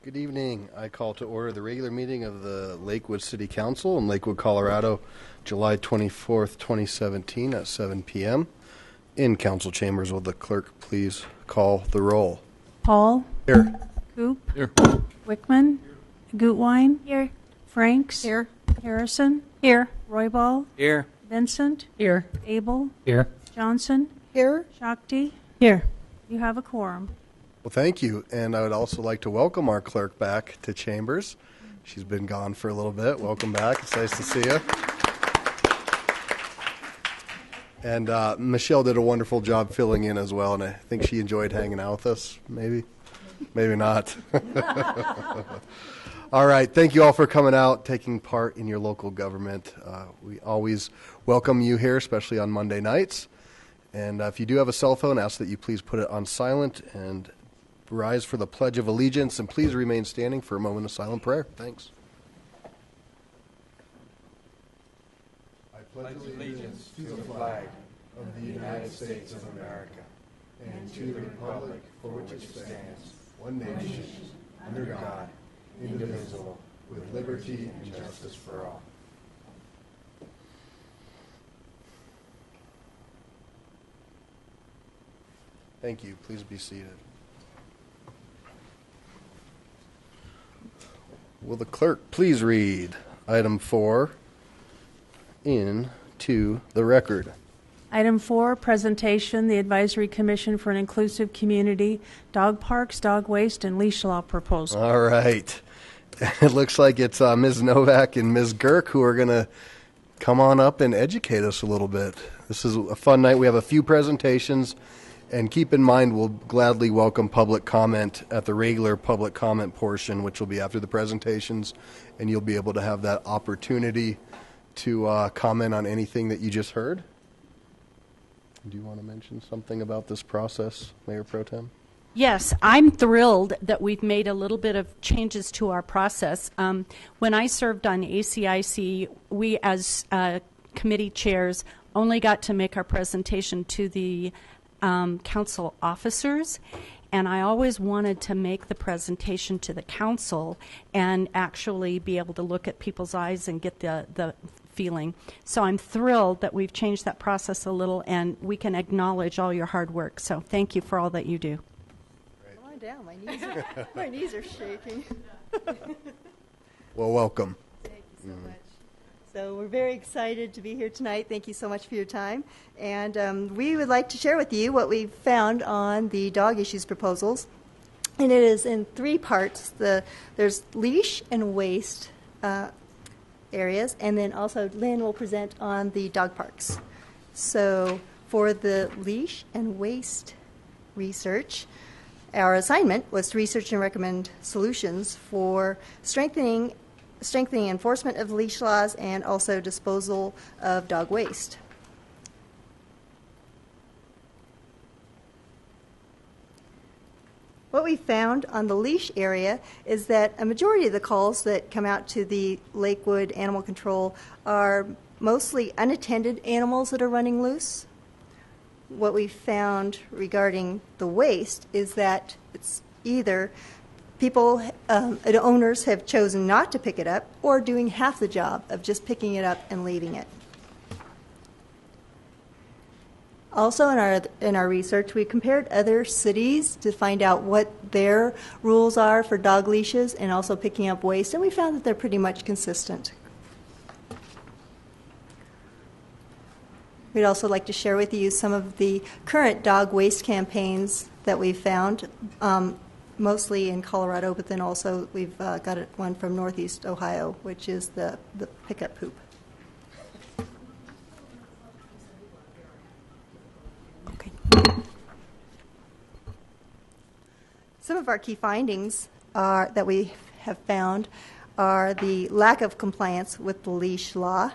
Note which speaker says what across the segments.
Speaker 1: Good evening. I call to order the regular meeting of the Lakewood City Council in Lakewood, Colorado, July 24th, 2017 at 7 p.m. in council chambers. Will the clerk please call the roll?
Speaker 2: Paul.
Speaker 1: Here.
Speaker 2: Coop.
Speaker 3: Here.
Speaker 2: Wickman. Gutwein.
Speaker 4: Here.
Speaker 2: Franks.
Speaker 4: Here.
Speaker 2: Harrison.
Speaker 4: Here.
Speaker 2: Roybal.
Speaker 3: Here.
Speaker 2: Vincent.
Speaker 4: Here.
Speaker 2: Abel.
Speaker 3: Here.
Speaker 2: Johnson.
Speaker 4: Here.
Speaker 2: Shakti.
Speaker 4: Here.
Speaker 2: You have a quorum.
Speaker 1: Well, thank you. And I would also like to welcome our clerk back to chambers. She's been gone for a little bit. Welcome back. It's nice to see you. And Michelle did a wonderful job filling in as well, and I think she enjoyed hanging out with us, maybe. Maybe not. All right. Thank you all for coming out, taking part in your local government. We always welcome you here, especially on Monday nights. And if you do have a cell phone, ask that you please put it on silent and rise for the Pledge of Allegiance, and please remain standing for a moment of silent prayer. Thanks. I pledge allegiance to the flag of the United States of America and to the republic for which it stands, one nation, under God, indivisible, with liberty and justice for all. Thank you. Please be seated. Will the clerk please read item 4 into the record?
Speaker 2: Item 4, presentation, the Advisory Commission for an Inclusive Community, Dog Parks, Dog Waste, and Leash Law Proposal.
Speaker 1: All right. It looks like it's Ms. Novak and Ms. Girk who are going to come on up and educate us a little bit. This is a fun night. We have a few presentations. And keep in mind, we'll gladly welcome public comment at the regular public comment portion, which will be after the presentations, and you'll be able to have that opportunity to comment on anything that you just heard. Do you want to mention something about this process, Mayor Pro Tem?
Speaker 4: Yes, I'm thrilled that we've made a little bit of changes to our process. When I served on ACIC, we as committee chairs only got to make our presentation to the council officers, and I always wanted to make the presentation to the council and actually be able to look at people's eyes and get the feeling. So I'm thrilled that we've changed that process a little and we can acknowledge all your hard work. So thank you for all that you do.
Speaker 5: Come on down. My knees are shaking.
Speaker 1: Well, welcome.
Speaker 5: Thank you so much. So we're very excited to be here tonight. Thank you so much for your time. And we would like to share with you what we've found on the dog issues proposals. And it is in 3 parts. There's leash and waste areas, and then also Lynn will present on the dog parks. So for the leash and waste research, our assignment was to research and recommend solutions for strengthening enforcement of leash laws and also disposal of dog waste. What we found on the leash area is that a majority of the calls that come out to the Lakewood Animal Control are mostly unattended animals that are running loose. What we found regarding the waste is that it's either people, owners have chosen not to pick it up or doing half the job of just picking it up and leaving it. Also in our research, we compared other cities to find out what their rules are for dog leashes and also picking up waste, and we found that they're pretty much consistent. We'd also like to share with you some of the current dog waste campaigns that we've found, mostly in Colorado, but then also we've got one from Northeast Ohio, which is the pickup poop. Okay. Some of our key findings that we have found are the lack of compliance with the leash law,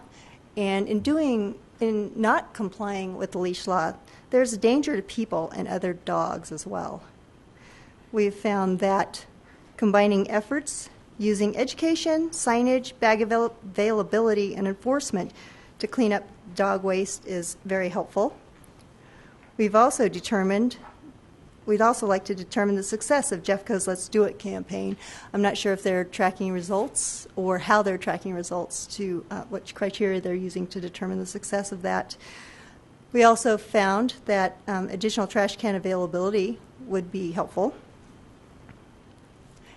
Speaker 5: and in not complying with the leash law, there's a danger to people and other dogs as well. We've found that combining efforts using education, signage, bag availability, and enforcement to clean up dog waste is very helpful. We've also determined we'd also like to determine the success of Jeffco's Let's Do It campaign. I'm not sure if they're tracking results or how they're tracking results, to what criteria they're using to determine the success of that. We also found that additional trash can availability would be helpful.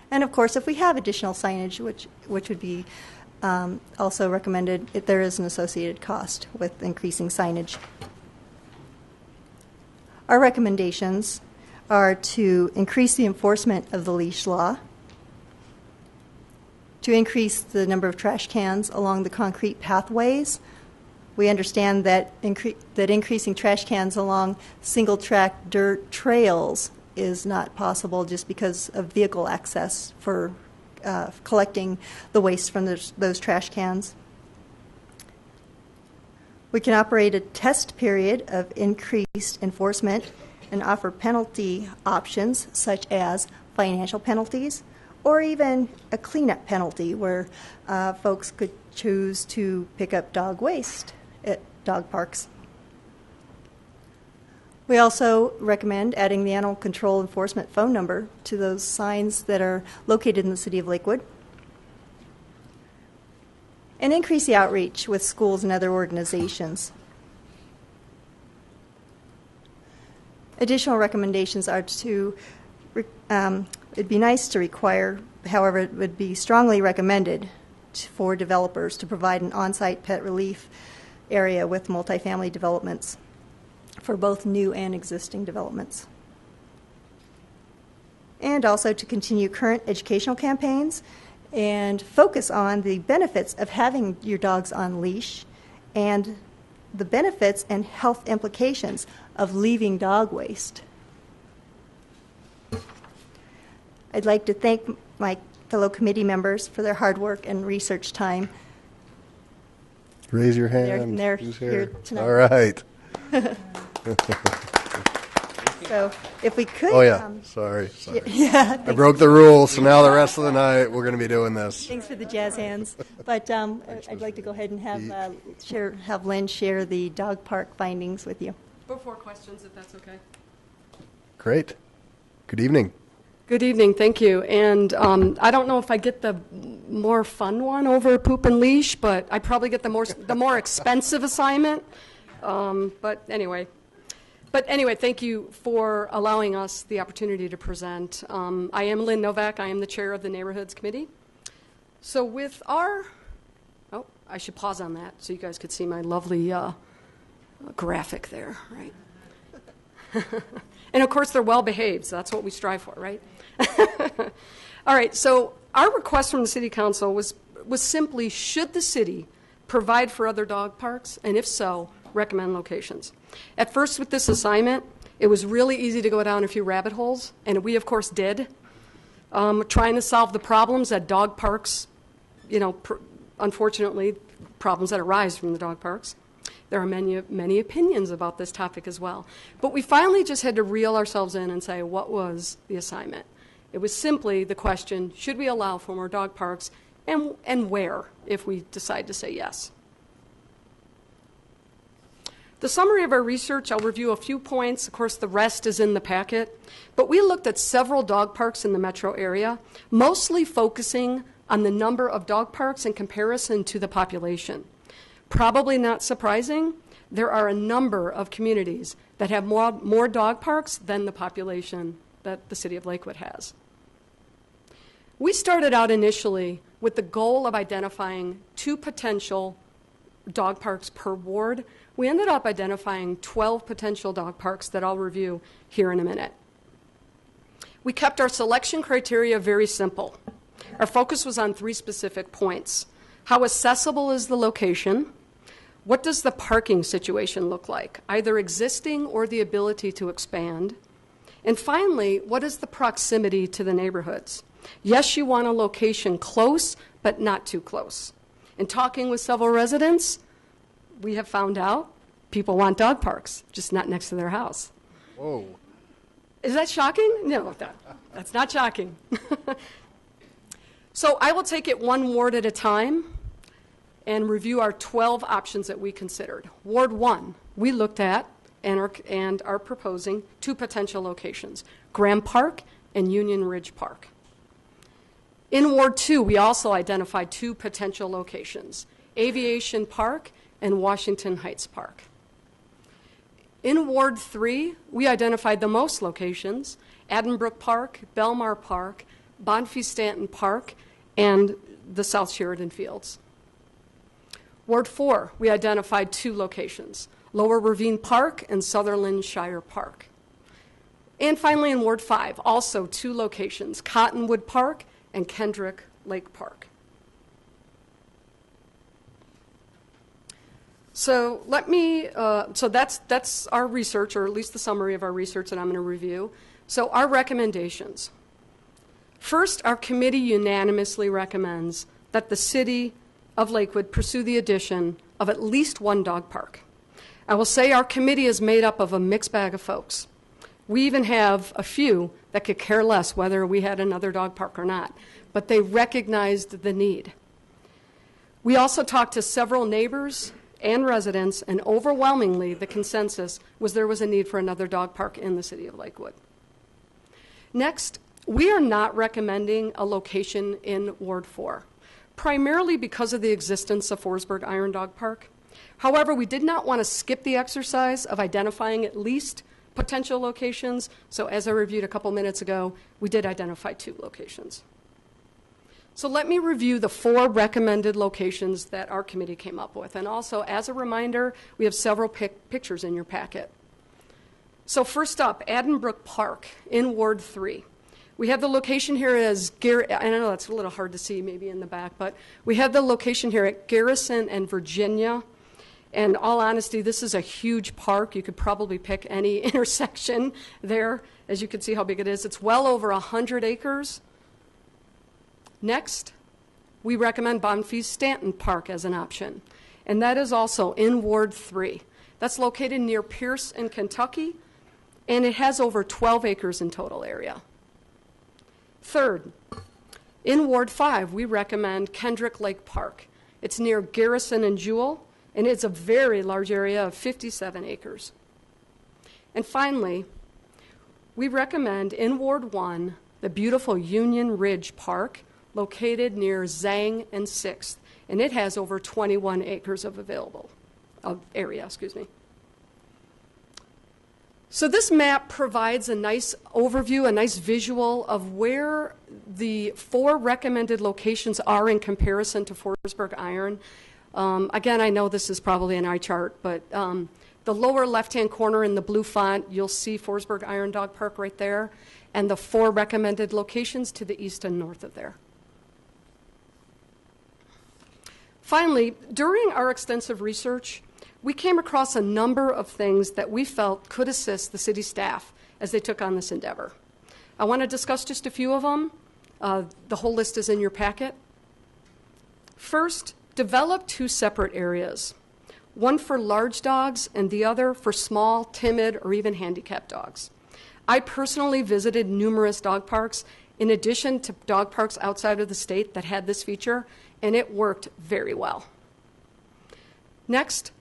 Speaker 5: And of course, if we have additional signage, which would be also recommended, if there is an associated cost with increasing signage. Our recommendations are to increase the enforcement of the leash law, to increase the number of trash cans along the concrete pathways. We understand that increasing trash cans along single-track dirt trails is not possible just because of vehicle access for collecting the waste from those trash cans. We can operate a test period of increased enforcement and offer penalty options such as financial penalties or even a cleanup penalty where folks could choose to pick up dog waste at dog parks. We also recommend adding the animal control enforcement phone number to those signs that are located in the city of Lakewood. And increase the outreach with schools and other organizations. Additional recommendations are to, it'd be nice to require, however, it would be strongly recommended for developers to provide an on-site pet relief area with multifamily developments for both new and existing developments. And also to continue current educational campaigns and focus on the benefits of having your dogs on leash and the benefits and health implications of leaving dog waste. I'd like to thank my fellow committee members for their hard work and research time.
Speaker 1: Raise your hand.
Speaker 5: They're
Speaker 1: Who's
Speaker 5: here tonight.
Speaker 1: All right.
Speaker 5: So if we could...
Speaker 1: Oh, yeah. Sorry.
Speaker 5: Yeah.
Speaker 1: I broke the rules, so now the rest of the night we're going to be doing this.
Speaker 5: Thanks for the jazz hands. But I'd like to go ahead and have Lynn share the dog park findings with you.
Speaker 3: Before questions, if that's okay.
Speaker 1: Great. Good evening.
Speaker 3: Good evening, thank you. And I don't know if I get the more fun one over poop and leash, but I probably get the more expensive assignment. But anyway, thank you for allowing us the opportunity to present. I am Lynn Novak. I am the chair of the Neighborhoods Committee. So with our, I should pause on that so you guys could see my lovely graphic there, right? And of course, they're well behaved, so that's what we strive for, right? All right, so our request from the City Council was simply, should the city provide for other dog parks, and if so, recommend locations. At first with this assignment, it was really easy to go down a few rabbit holes, and we of course did, trying to solve the problems that dog parks, unfortunately, problems that arise from the dog parks. There are many opinions about this topic as well. But we finally just had to reel ourselves in and say, what was the assignment? It was simply the question, should we allow for more dog parks, and where, if we decide to say yes? The summary of our research, I'll review a few points. Of course, the rest is in the packet. But we looked at several dog parks in the metro area, mostly focusing on the number of dog parks in comparison to the population. Probably not surprising, there are a number of communities that have more dog parks than the population that the city of Lakewood has. We started out initially with the goal of identifying 2 potential dog parks per ward. We ended up identifying 12 potential dog parks that I'll review here in a minute. We kept our selection criteria very simple. Our focus was on 3 specific points. How accessible is the location? What does the parking situation look like, either existing or the ability to expand? And finally, what is the proximity to the neighborhoods? Yes, you want a location close, but not too close. In talking with several residents, we have found out people want dog parks, just not next to their house.
Speaker 1: Whoa.
Speaker 3: Is that shocking? No, that's not shocking. So I will take it one ward at a time and review our 12 options that we considered. Ward 1, we looked at and are proposing 2 potential locations, Graham Park and Union Ridge Park. In Ward 2, we also identified 2 potential locations, Aviation Park and Washington Heights Park. In Ward 3, we identified the most locations, Addenbrook Park, Belmar Park, Bonfils-Stanton Park, and the South Sheridan Fields. Ward 4, we identified 2 locations, Lower Ravine Park and Sutherland Shire Park. And finally, in Ward 5, also 2 locations, Cottonwood Park and Kendrick Lake Park. So that's our research, or at least the summary of our research that I'm going to review. So our recommendations. First, our committee unanimously recommends that the City of Lakewood pursue the addition of at least 1 dog park. I will say our committee is made up of a mixed bag of folks. We even have a few that could care less whether we had another dog park or not, but they recognized the need. We also talked to several neighbors and residents, and overwhelmingly the consensus was there was a need for another dog park in the City of Lakewood. Next, we are not recommending a location in Ward 4, primarily because of the existence of Forsberg Iron Dog Park. However, we did not want to skip the exercise of identifying at least potential locations, so as I reviewed a couple minutes ago, we did identify 2 locations. So let me review the 4 recommended locations that our committee came up with. And also, as a reminder, we have several pictures in your packet. So first up, Addenbrook Park in Ward 3. We have the location here as, I know that's a little hard to see maybe in the back, but we have the location here at Garrison and Virginia. And in all honesty, this is a huge park. You could probably pick any intersection there. As you can see how big it is. It's well over 100 acres. Next, we recommend Bonfils-Stanton Park as an option. And that is also in Ward 3. That's located near Pierce in Kentucky, and it has over 12 acres in total area. Third, in Ward 5, we recommend Kendrick Lake Park. It's near Garrison and Jewell, and it's a very large area of 57 acres. And finally, we recommend in Ward 1 the beautiful Union Ridge Park, located near Zhang and 6th, and it has over 21 acres of area. So this map provides a nice overview, a nice visual of where the 4 recommended locations are in comparison to Forsberg Iron. Again, I know this is probably an eye chart, but the lower left-hand corner in the blue font, you'll see Forsberg Iron Dog Park right there, and the 4 recommended locations to the east and north of there. Finally, during our extensive research, we came across a number of things that we felt could assist the city staff as they took on this endeavor. I want to discuss just a few of them. The whole list is in your packet. First, develop 2 separate areas, one for large dogs and the other for small, timid, or even handicapped dogs. I personally visited numerous dog parks in addition to dog parks outside of the state that had this feature, and it worked very well. Next,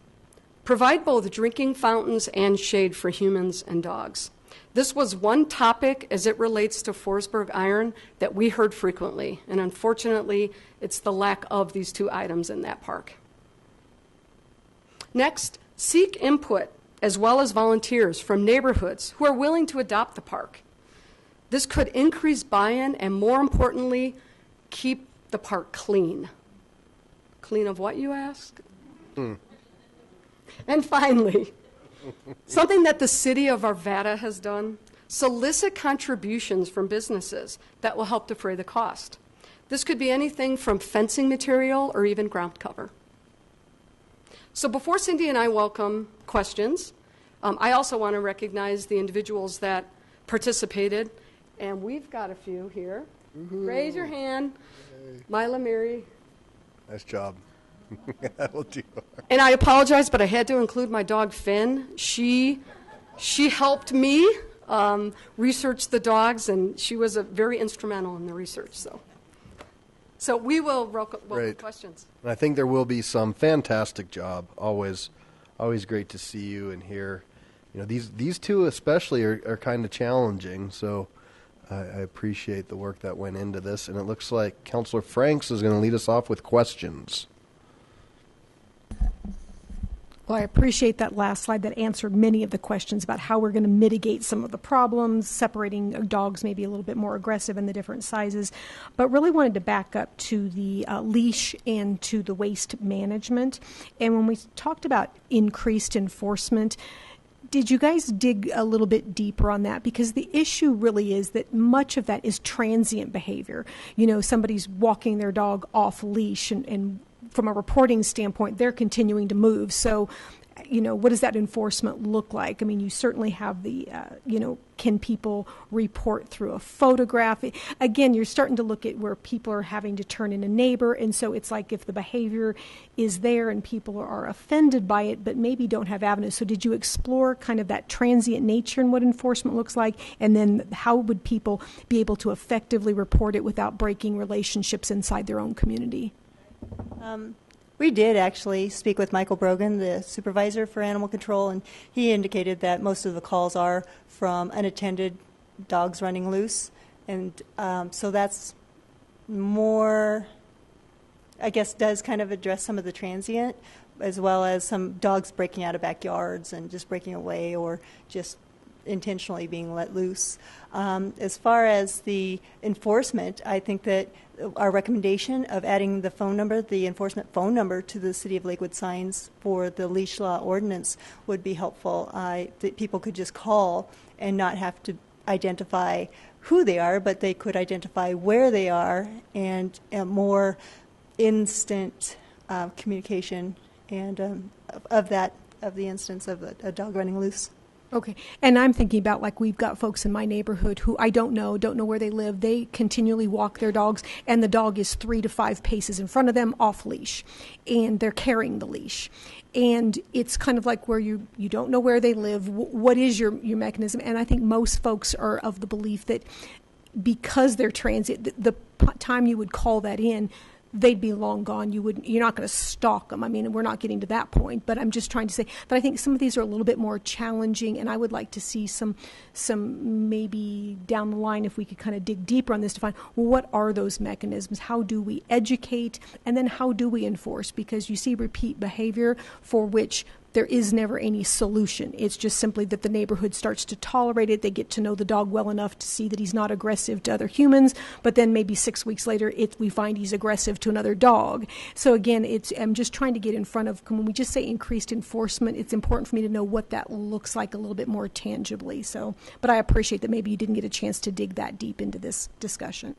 Speaker 3: provide both drinking fountains and shade for humans and dogs. This was one topic as it relates to Forsberg Iron that we heard frequently, and unfortunately, it's the lack of these 2 items in that park. Next, seek input as well as volunteers from neighborhoods who are willing to adopt the park. This could increase buy-in and, more importantly, keep the park clean. Clean of what, you ask? And finally, something that the city of Arvada has done, solicit contributions from businesses that will help defray the cost. This could be anything from fencing material or even ground cover. So before Cindy and I welcome questions, I also want to recognize the individuals that participated, and we've got a few here. Mm-hmm. Raise your hand. Hey. Mila Mary.
Speaker 1: Nice job. That'll do.
Speaker 3: And I apologize, but I had to include my dog Finn. She helped me research the dogs, and she was very instrumental in the research. So we will welcome questions.
Speaker 1: And I think there will be some. Fantastic job. Always great to see you and hear these two especially are kind of challenging. So I appreciate the work that went into this, and it looks like Councilor Franks is going to lead us off with questions.
Speaker 6: Well, I appreciate that last slide that answered many of the questions about how we're going to mitigate some of the problems, separating dogs maybe a little bit more aggressive in the different sizes, but really wanted to back up to the leash and to the waste management. And when we talked about increased enforcement, did you guys dig a little bit deeper on that? Because the issue really is that much of that is transient behavior. Somebody's walking their dog off leash and from a reporting standpoint, they're continuing to move. So, what does that enforcement look like? I mean, you certainly have the, can people report through a photograph? Again, you're starting to look at where people are having to turn in a neighbor. And so it's like if the behavior is there and people are offended by it, but maybe don't have avenues. So did you explore kind of that transient nature and what enforcement looks like? And then how would people be able to effectively report it without breaking relationships inside their own community?
Speaker 5: We did actually speak with Michael Brogan, the supervisor for animal control, and he indicated that most of the calls are from unattended dogs running loose. And so that's more, I guess, does kind of address some of the transient, as well as some dogs breaking out of backyards and just breaking away or just intentionally being let loose. As far as the enforcement, I think that our recommendation of adding the phone number, the enforcement phone number to the City of Lakewood signs for the leash law ordinance would be helpful. That people could just call and not have to identify who they are, but they could identify where they are, and a more instant communication and of the instance of a dog running loose.
Speaker 6: Okay. And I'm thinking about, like, we've got folks in my neighborhood who I don't know where they live. They continually walk their dogs, and the dog is 3 to 5 paces in front of them off leash, and they're carrying the leash. And it's kind of like where you don't know where they live. What is your mechanism? And I think most folks are of the belief that because they're transit, the time you would call that in, they'd be long gone. You're not going to stalk them. I mean, we're not getting to that point, but I'm just trying to say that I think some of these are a little bit more challenging, and I would like to see some maybe down the line, if we could kind of dig deeper on this to find, well, what are those mechanisms? How do we educate? And then how do we enforce? Because you see repeat behavior for which there is never any solution. It's just simply that the neighborhood starts to tolerate it. They get to know the dog well enough to see that he's not aggressive to other humans, but then maybe 6 weeks later, we find he's aggressive to another dog. So again, I'm just trying to get in front of, when we just say increased enforcement, it's important for me to know what that looks like a little bit more tangibly. So, but I appreciate that maybe you didn't get a chance to dig that deep into this discussion.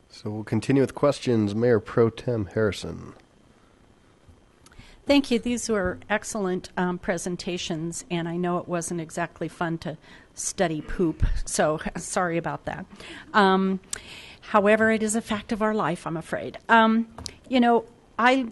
Speaker 1: So we'll continue with questions. Mayor Pro Tem Harrison.
Speaker 4: Thank you. These were excellent presentations, and I know it wasn't exactly fun to study poop, so sorry about that. However, it is a fact of our life, I'm afraid. I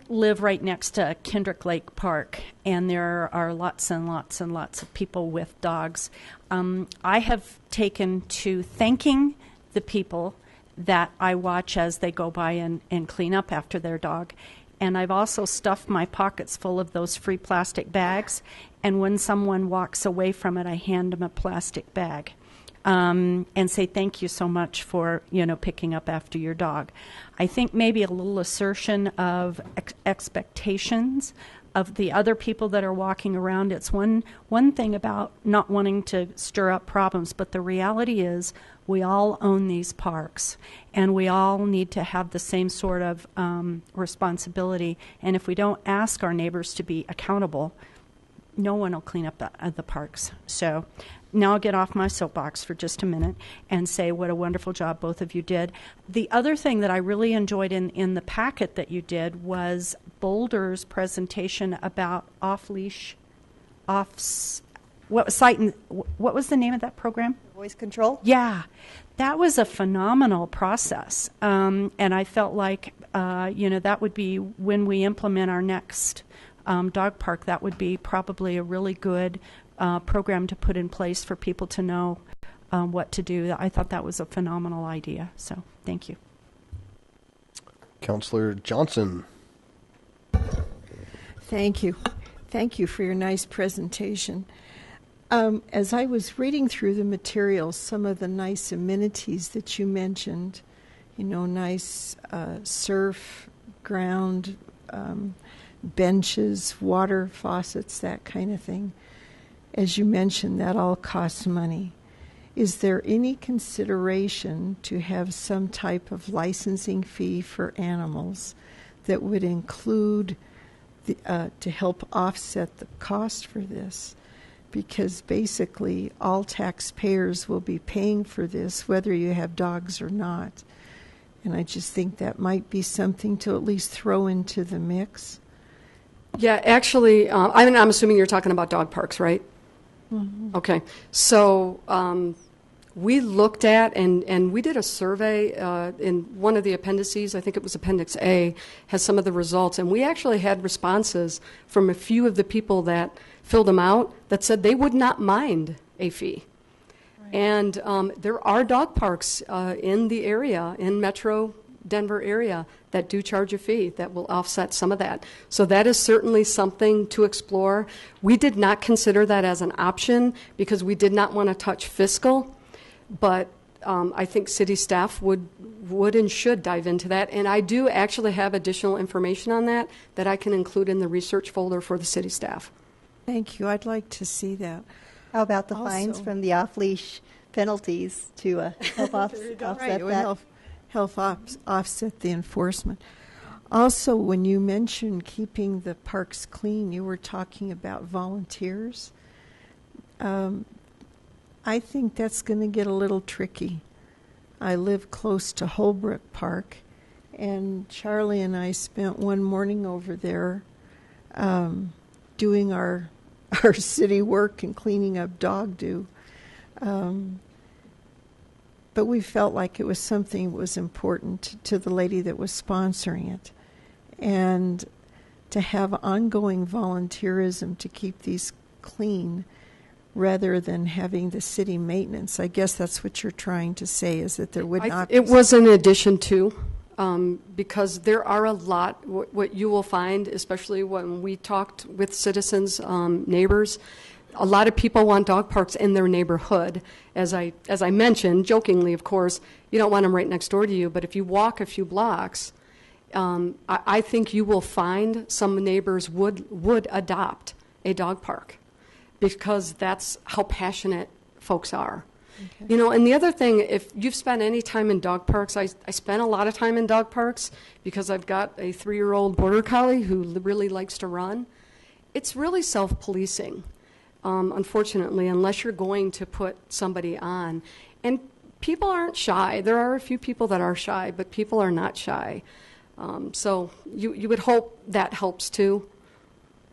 Speaker 4: live right next to Kendrick Lake Park, and there are lots and lots and lots of people with dogs. I have taken to thanking the people that I watch as they go by and clean up after their dog. And I've also stuffed my pockets full of those free plastic bags. And when someone walks away from it, I hand them a plastic bag and say, thank you so much for, picking up after your dog. I think maybe a little assertion of expectations of the other people that are walking around. It's one thing about not wanting to stir up problems, but the reality is we all own these parks, and we all need to have the same sort of responsibility. And if we don't ask our neighbors to be accountable, no one will clean up the parks. So now I'll get off my soapbox for just a minute and say what a wonderful job both of you did. The other thing that I really enjoyed in the packet that you did was Boulder's presentation about off-leash, what was the name of that program?
Speaker 5: Voice control?
Speaker 4: Yeah, that was a phenomenal process. And I felt like, that would be when we implement our next dog park, that would be probably a really good program to put in place for people to know what to do. I thought that was a phenomenal idea. So thank you. Councilor
Speaker 1: Johnson.
Speaker 7: Thank you. Thank you for your nice presentation. As I was reading through the materials, some of the nice amenities that you mentioned, nice surf, ground, benches, water faucets, that kind of thing. As you mentioned, that all costs money. Is there any consideration to have some type of licensing fee for animals that would include to help offset the cost for this? Because basically all taxpayers will be paying for this whether you have dogs or not. And I just think that might be something to at least throw into the mix.
Speaker 3: Yeah, actually, I'm assuming you're talking about dog parks, right? Mm-hmm. Okay. So we looked at, and we did a survey in one of the appendices, I think it was Appendix A, has some of the results. And we actually had responses from a few of the people that filled them out that said they would not mind a fee. Right. And there are dog parks in the area, in Metro Denver area, that do charge a fee that will offset some of that. So that is certainly something to explore. We did not consider that as an option because we did not want to touch fiscal, but I think city staff would and should dive into that. And I do actually have additional information on that I can include in the research folder for the city staff.
Speaker 7: Thank you. I'd like to see that.
Speaker 5: How about the fines from the off-leash penalties to help offset
Speaker 7: right, it would
Speaker 5: that?
Speaker 7: help offset the enforcement. Also, when you mentioned keeping the parks clean, you were talking about volunteers. I think that's going to get a little tricky. I live close to Holbrook Park, and Charlie and I spent one morning over there doing our city work and cleaning up dog doo. But we felt like it was something that was important to the lady that was sponsoring it. And to have ongoing volunteerism to keep these clean rather than having the city maintenance. I guess that's what you're trying to say, is that there would not be...
Speaker 3: It was an addition to, because there are a lot, what you will find, especially when we talked with citizens, neighbors, a lot of people want dog parks in their neighborhood. As I mentioned, jokingly, of course, you don't want them right next door to you, but if you walk a few blocks, I think you will find some neighbors would adopt a dog park because that's how passionate folks are. Okay. And the other thing, if you've spent any time in dog parks, I spent a lot of time in dog parks because I've got a 3-year-old border collie who really likes to run. It's really self-policing. Unfortunately, unless you're going to put somebody on. And people aren't shy. There are a few people that are shy, but people are not shy. So you would hope that helps too.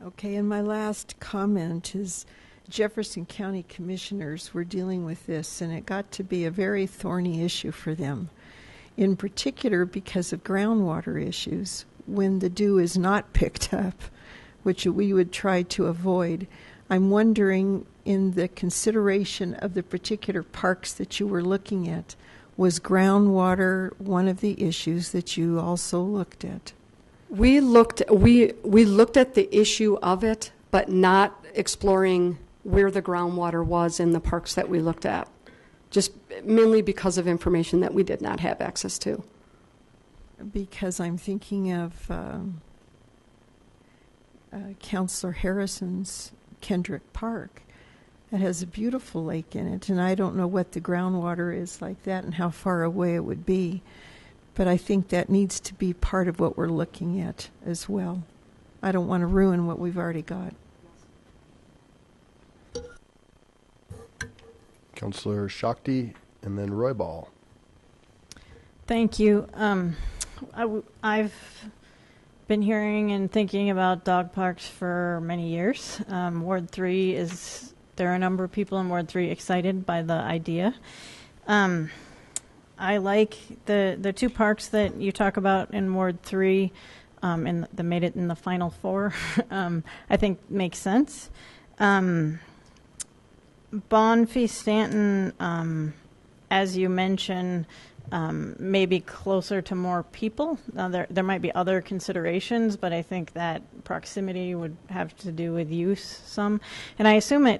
Speaker 7: Okay, and my last comment is Jefferson County commissioners were dealing with this, and it got to be a very thorny issue for them, in particular because of groundwater issues when the dew is not picked up, which we would try to avoid. I'm wondering, in the consideration of the particular parks that you were looking at, was groundwater one of the issues that you also looked at?
Speaker 3: We looked at the issue of it, but not exploring where the groundwater was in the parks that we looked at, just mainly because of information that we did not have access to.
Speaker 7: Because I'm thinking of Councilor Harrison's Kendrick Park that has a beautiful lake in it, and I don't know what the groundwater is like that and how far away it would be, but I think that needs to be part of what we're looking at as well. I don't want to ruin what we've already got.
Speaker 1: Councilor Shakti and then Roy Ball.
Speaker 8: Thank you. I've been hearing and thinking about dog parks for many years. Ward 3 there are a number of people in Ward 3 excited by the idea. I like the 2 parks that you talk about in Ward 3, and that made it in the final 4, I think makes sense. Bonfils Stanton, as you mentioned, maybe closer to more people. Now, there might be other considerations, but I think that proximity would have to do with use some. And I assume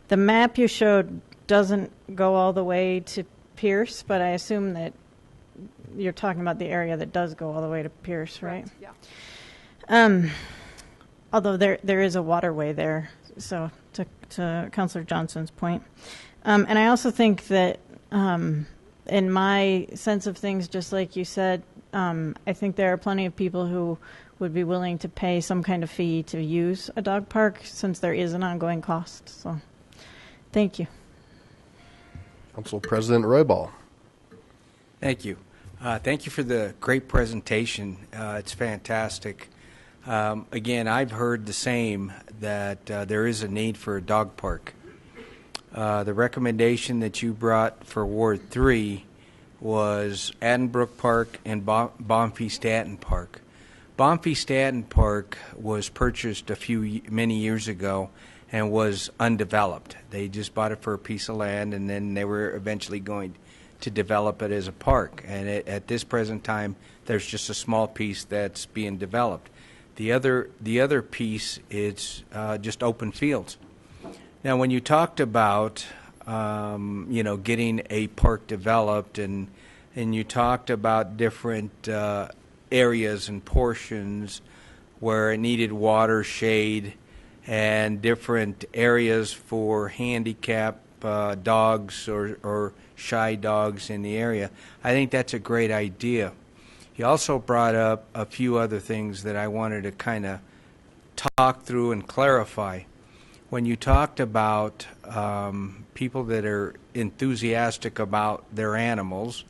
Speaker 8: the map you showed doesn't go all the way to Pierce, but I assume that you're talking about the area that does go all the way to Pierce, right?
Speaker 3: Yeah.
Speaker 8: Although there is a waterway there, so to Councillor Johnson's point. And I also think that in my sense of things, just like you said, I think there are plenty of people who would be willing to pay some kind of fee to use a dog park since there is an ongoing cost. So thank you.
Speaker 1: Council President Roybal.
Speaker 9: Thank you. Thank you for the great presentation. It's fantastic. Again, I've heard the same, that there is a need for a dog park. The recommendation that you brought for Ward 3 was Addenbrook Park and Bonfee-Stanton Park. Bonfee-Stanton Park was purchased many years ago and was undeveloped. They just bought it for a piece of land, and then they were eventually going to develop it as a park. And at this present time, there's just a small piece that's being developed. The other piece is just open fields. Now, when you talked about getting a park developed, and you talked about different areas and portions where it needed water, shade, and different areas for handicap dogs or shy dogs in the area, I think that's a great idea. You also brought up a few other things that I wanted to kind of talk through and clarify. When you talked about people that are enthusiastic about their animals,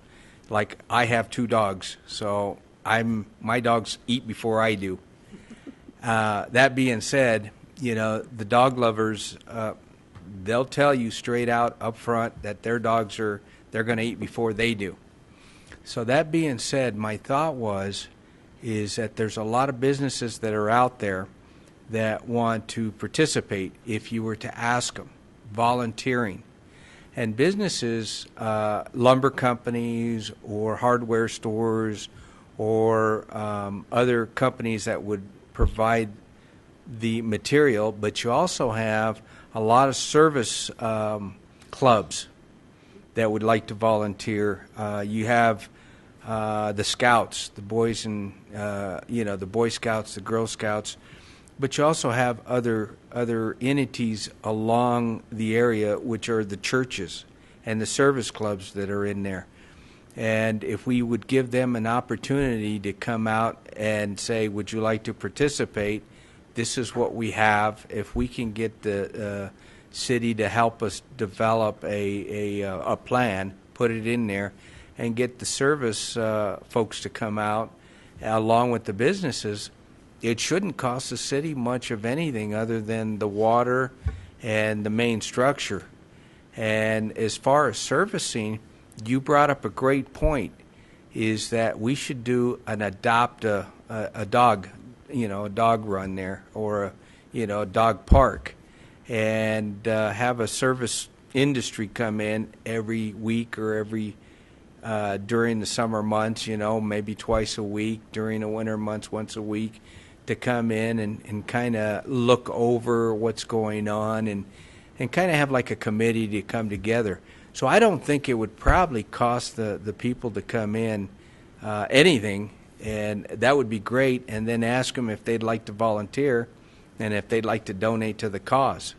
Speaker 9: like I have 2 dogs, so my dogs eat before I do. That being said, the dog lovers, they'll tell you straight out up front that their dogs they're going to eat before they do. So that being said, my thought is that there's a lot of businesses that are out there that want to participate if you were to ask them, volunteering. And businesses, lumber companies or hardware stores or other companies that would provide the material, but you also have a lot of service clubs that would like to volunteer. You have the Scouts, the boys and the Boy Scouts, the Girl Scouts, but you also have other entities along the area, which are the churches and the service clubs that are in there. And if we would give them an opportunity to come out and say, would you like to participate? This is what we have. If we can get the city to help us develop a plan, put it in there, and get the service folks to come out along with the businesses, it shouldn't cost the city much of anything other than the water and the main structure. And as far as servicing, you brought up a great point, is that we should do an adopt a dog, a dog run there, or a dog park, and have a service industry come in every week or every during the summer months, maybe twice a week, during the winter months once a week, to come in and kind of look over what's going on and kind of have like a committee to come together. So I don't think it would probably cost the people to come in anything, and that would be great, and then ask them if they'd like to volunteer and if they'd like to donate to the cause.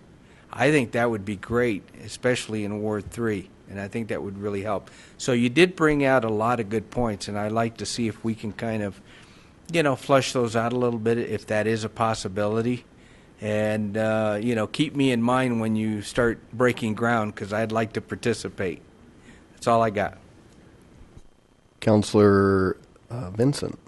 Speaker 9: I think that would be great, especially in Ward 3, and I think that would really help. So you did bring out a lot of good points, and I'd like to see if we can kind of, flush those out a little bit, if that is a possibility. And, keep me in mind when you start breaking ground, because I'd like to participate. That's all I got.
Speaker 1: Councillor Vincent.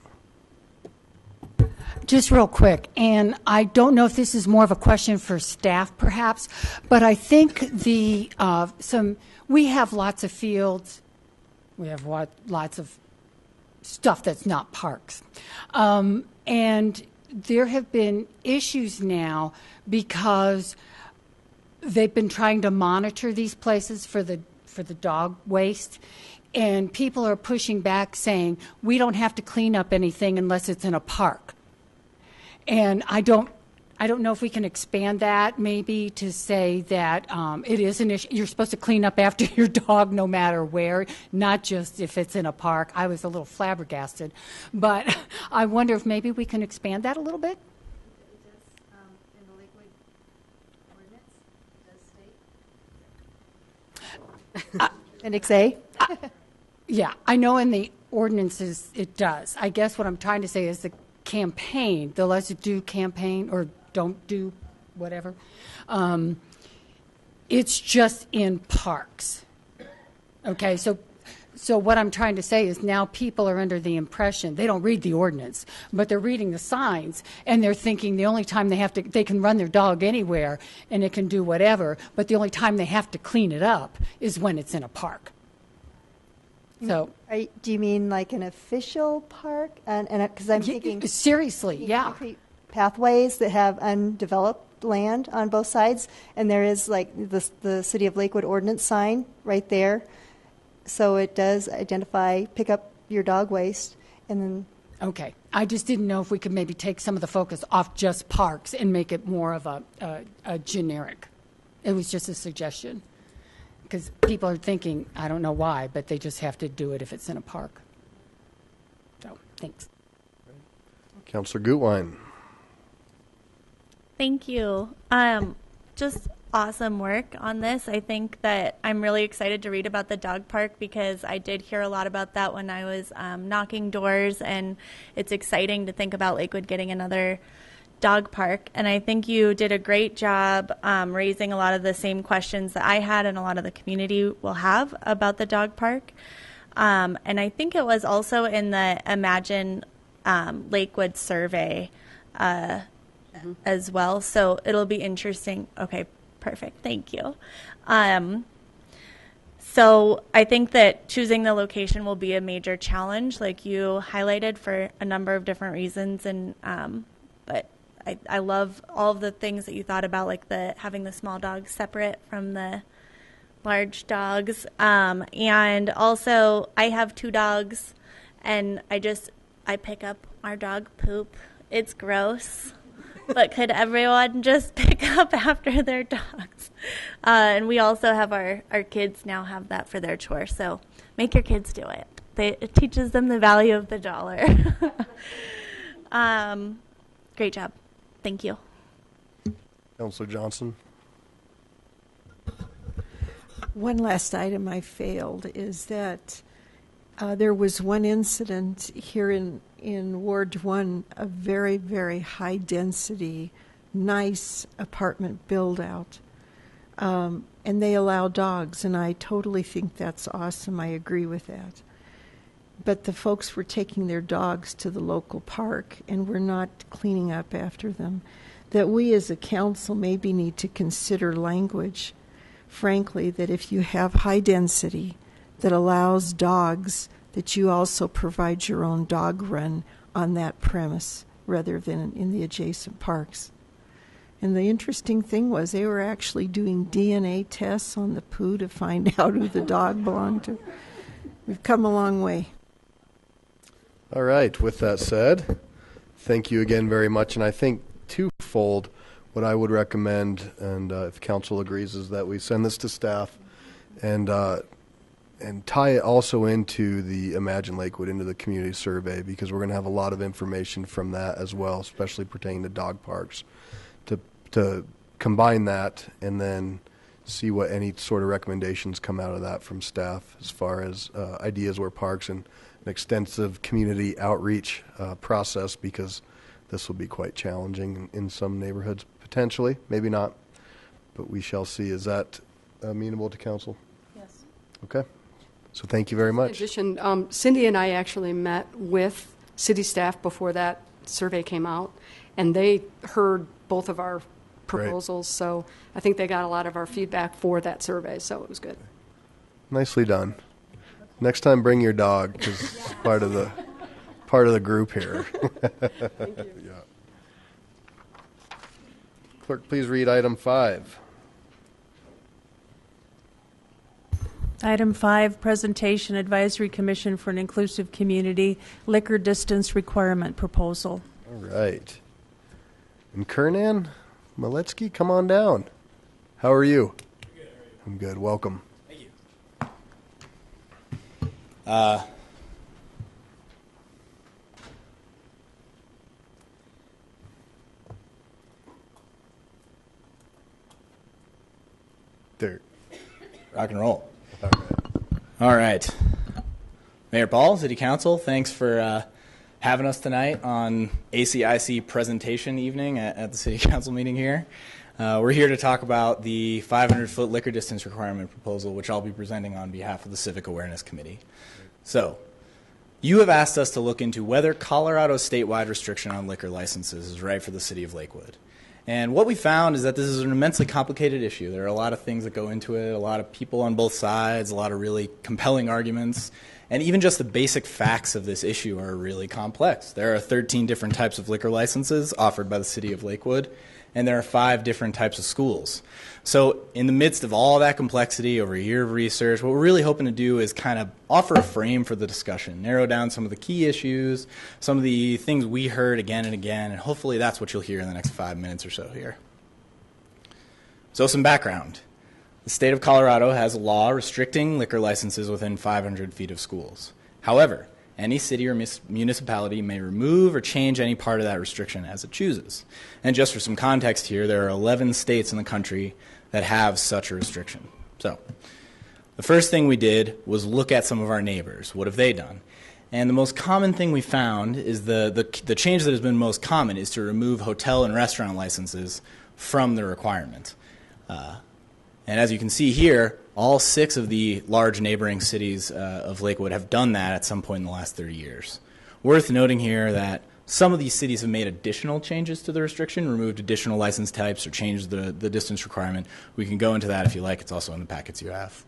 Speaker 10: Just real quick, and I don't know if this is more of a question for staff perhaps, but I think we have lots of fields, we have lots of stuff that's not parks. And there have been issues now because they've been trying to monitor these places for the dog waste, And people are pushing back saying, we don't have to clean up anything unless it's in a park. And I don't know if we can expand that maybe to say that it is an issue. You're supposed to clean up after your dog no matter where, not just if it's in a park. I was a little flabbergasted. But I wonder if maybe we can expand that a little bit.
Speaker 5: In the Lakewood ordinance, does state? Appendix A?
Speaker 10: Yeah, I know in the ordinances it does. I guess what I'm trying to say is the campaign, the Let's Do campaign, or don't do whatever, it's just in parks. Okay, so what I'm trying to say is now people are under the impression, they don't read the ordinance, but they're reading the signs, and they're thinking the only time they can run their dog anywhere, and it can do whatever, but the only time they have to clean it up is when it's in a park. So,
Speaker 5: Do you mean like an official park? And because I'm thinking
Speaker 10: seriously, yeah.
Speaker 5: concrete pathways that have undeveloped land on both sides, and there is like the City of Lakewood ordinance sign right there. So it does identify, pick up your dog waste, and then.
Speaker 10: Okay, I just didn't know if we could maybe take some of the focus off just parks and make it more of a generic. It was just a suggestion. Because people are thinking, I don't know why, but they just have to do it if it's in a park. So, thanks.
Speaker 1: Councillor Gutwein.
Speaker 11: Thank you. Just awesome work on this. I think that I'm really excited to read about the dog park because I did hear a lot about that when I was knocking doors, and it's exciting to think about Lakewood getting another dog park. And I think you did a great job raising a lot of the same questions that I had and a lot of the community will have about the dog park. And I think it was also in the Imagine Lakewood survey as well. So it'll be interesting. Okay, perfect. Thank you. So I think that choosing the location will be a major challenge, like you highlighted, for a number of different reasons. And but I love all of the things that you thought about, like having the small dogs separate from the large dogs. And also, I have 2 dogs, and I pick up our dog poop. It's gross. But could everyone just pick up after their dogs? And we also have our kids now have that for their chore. So make your kids do it. It teaches them the value of the dollar. Great job. Thank you.
Speaker 1: Councillor Johnson.
Speaker 7: One last item I failed is that there was one incident here in Ward 1, a very, very high density, nice apartment build out. And they allow dogs, and I totally think that's awesome. I agree with that. But the folks were taking their dogs to the local park and were not cleaning up after them. That we as a council maybe need to consider language, frankly, that if you have high density that allows dogs, that you also provide your own dog run on that premise rather than in the adjacent parks. And the interesting thing was they were actually doing DNA tests on the poo to find out who the dog belonged to. We've come a long way.
Speaker 1: All right. With that said, thank you again very much. And I think twofold, what I would recommend, and if council agrees, is that we send this to staff and tie it also into the Imagine Lakewood, into the community survey, because we're going to have a lot of information from that as well, especially pertaining to dog parks, to combine that and then see what any sort of recommendations come out of that from staff as far as ideas where parks and an extensive community outreach process, because this will be quite challenging in some neighborhoods potentially, maybe not, but we shall see. Is that amenable to council?
Speaker 2: Yes.
Speaker 1: Okay. So thank you very much.
Speaker 3: In addition, Cindy and I actually met with city staff before that survey came out, and they heard both of our proposals.
Speaker 1: Great.
Speaker 3: So I think they got a lot of our feedback for that survey, so it was good.
Speaker 1: Nicely done. Next time, bring your dog, because it's part of the group here.
Speaker 3: Thank you.
Speaker 1: Yeah. Clerk, please read item 5.
Speaker 2: Item 5, presentation Advisory Commission for an Inclusive Community Liquor Distance Requirement Proposal.
Speaker 1: All right. And Kernan Maletsky, come on down. How are you?
Speaker 12: Good, how are you?
Speaker 1: I'm good. Welcome.
Speaker 12: Thank you.
Speaker 1: There.
Speaker 12: Rock and roll.
Speaker 1: All right.
Speaker 12: All right. Mayor Paul, City Council, thanks for having us tonight on ACIC presentation evening at the City Council meeting here. We're here to talk about the 500-foot liquor distance requirement proposal, which I'll be presenting on behalf of the Civic Awareness Committee. So, you have asked us to look into whether Colorado's statewide restriction on liquor licenses is right for the city of Lakewood. And what we found is that this is an immensely complicated issue. There are a lot of things that go into it, a lot of people on both sides, a lot of really compelling arguments, and even just the basic facts of this issue are really complex. There are 13 different types of liquor licenses offered by the city of Lakewood, and there are 5 different types of schools. So in the midst of all that complexity over a year of research, what we're really hoping to do is kind of offer a frame for the discussion, narrow down some of the key issues, some of the things we heard again and again, and hopefully that's what you'll hear in the next 5 minutes or so here. So some background. The state of Colorado has a law restricting liquor licenses within 500 feet of schools. However, any city or municipality may remove or change any part of that restriction as it chooses. And just for some context here, there are 11 states in the country that have such a restriction. So, the first thing we did was look at some of our neighbors. What have they done? And the most common thing we found is the change that has been most common is to remove hotel and restaurant licenses from the requirement. And as you can see here, all 6 of the large neighboring cities of Lakewood have done that at some point in the last 30 years. Worth noting here that some of these cities have made additional changes to the restriction, removed additional license types, or changed the distance requirement. We can go into that if you like. It's also in the packets you have.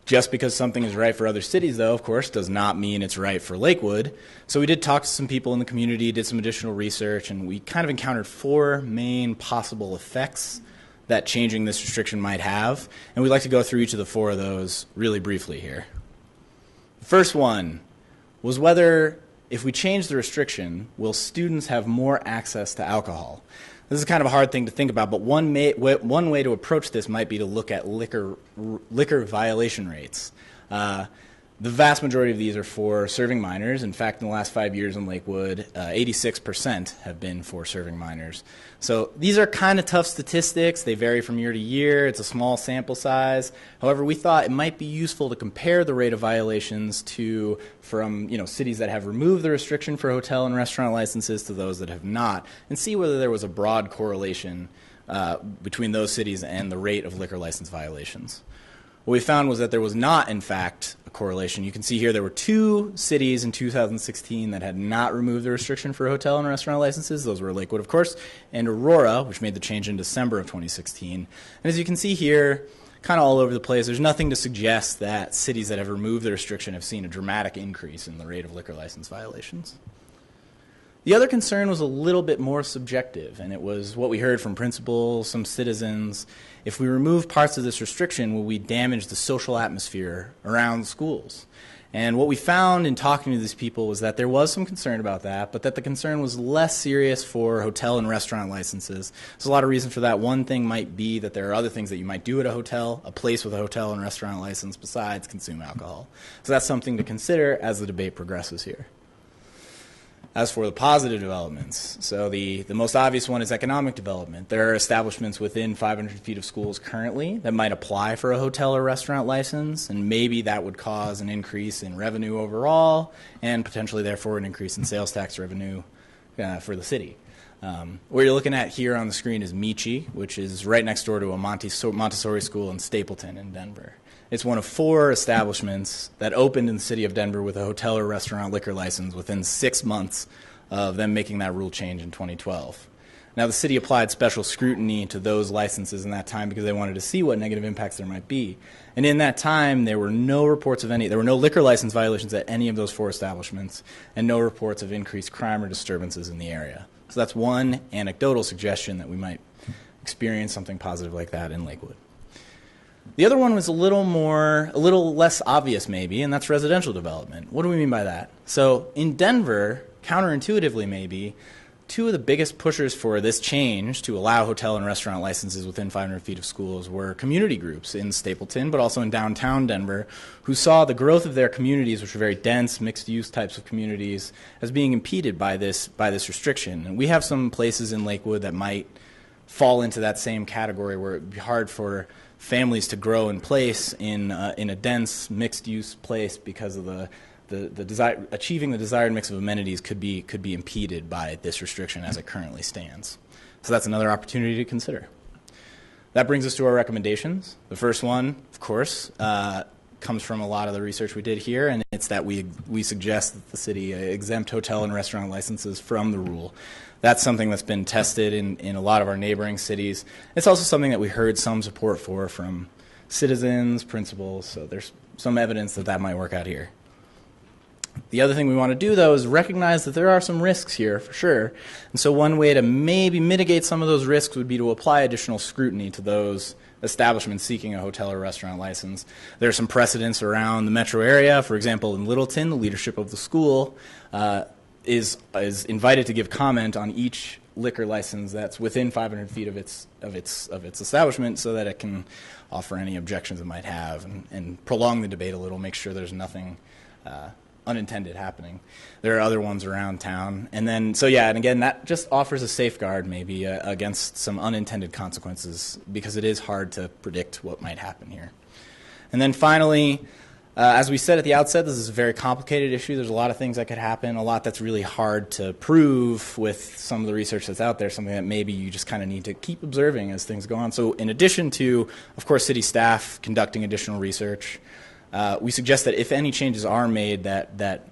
Speaker 12: Just because something is right for other cities, though, of course, does not mean it's right for Lakewood. So we did talk to some people in the community, did some additional research, and we kind of encountered 4 main possible effects that changing this restriction might have, and we'd like to go through each of the 4 of those really briefly here. The first one was whether, if we change the restriction, will students have more access to alcohol? This is kind of a hard thing to think about, but one way to approach this might be to look at liquor violation rates. The vast majority of these are for serving minors. In fact, in the last 5 years in Lakewood, 86% have been for serving minors. So these are kind of tough statistics. They vary from year to year. It's a small sample size. However, we thought it might be useful to compare the rate of violations from cities that have removed the restriction for hotel and restaurant licenses to those that have not, and see whether there was a broad correlation between those cities and the rate of liquor license violations. What we found was that there was not, in fact, a correlation. You can see here there were 2 cities in 2016 that had not removed the restriction for hotel and restaurant licenses. Those were Lakewood, of course, and Aurora, which made the change in December of 2016. And as you can see here, kind of all over the place, there's nothing to suggest that cities that have removed the restriction have seen a dramatic increase in the rate of liquor license violations. The other concern was a little bit more subjective, and it was what we heard from principals, some citizens. If we remove parts of this restriction, will we damage the social atmosphere around schools? And what we found in talking to these people was that there was some concern about that, but that the concern was less serious for hotel and restaurant licenses. There's a lot of reason for that. One thing might be that there are other things that you might do at a hotel, a place with a hotel and restaurant license, besides consume alcohol. So that's something to consider as the debate progresses here. As for the positive developments, so the most obvious one is economic development. There are establishments within 500 feet of schools currently that might apply for a hotel or restaurant license, and maybe that would cause an increase in revenue overall, and potentially therefore an increase in sales tax revenue for the city. What you're looking at here on the screen is Michi, which is right next door to a Montessori school in Stapleton in Denver. It's one of 4 establishments that opened in the city of Denver with a hotel or restaurant liquor license within 6 months of them making that rule change in 2012. Now, the city applied special scrutiny to those licenses in that time because they wanted to see what negative impacts there might be. And in that time, there were no reports of there were no liquor license violations at any of those 4 establishments, and no reports of increased crime or disturbances in the area. So that's one anecdotal suggestion that we might experience something positive like that in Lakewood. The other one was a little less obvious maybe, and that's residential development. What do we mean by that? So in Denver, counterintuitively maybe, two of the biggest pushers for this change to allow hotel and restaurant licenses within 500 feet of schools were community groups in Stapleton, but also in downtown Denver, who saw the growth of their communities, which were very dense, mixed-use types of communities, as being impeded by this restriction. And we have some places in Lakewood that might fall into that same category where it would be hard for families to grow in place in a dense, mixed-use place because of achieving the desired mix of amenities could be impeded by this restriction as it currently stands. So that's another opportunity to consider. That brings us to our recommendations. The first one, of course, comes from a lot of the research we did here, and it's that we suggest that the city exempt hotel and restaurant licenses from the rule. That's something that's been tested in a lot of our neighboring cities. It's also something that we heard some support for from citizens, principals, so there's some evidence that might work out here. The other thing we want to do, though, is recognize that there are some risks here, for sure. And so one way to maybe mitigate some of those risks would be to apply additional scrutiny to those establishments seeking a hotel or restaurant license. There are some precedents around the metro area. For example, in Littleton, the leadership of the school is invited to give comment on each liquor license that's within 500 feet of its establishment, so that it can offer any objections it might have and prolong the debate a little, make sure there's nothing unintended happening. There are other ones around town. And then, and again, that just offers a safeguard maybe against some unintended consequences, because it is hard to predict what might happen here. And then finally, as we said at the outset, this is a very complicated issue. There's a lot of things that could happen, a lot that's really hard to prove with some of the research that's out there, something that maybe you just kind of need to keep observing as things go on. So in addition to, of course, city staff conducting additional research, we suggest that if any changes are made, that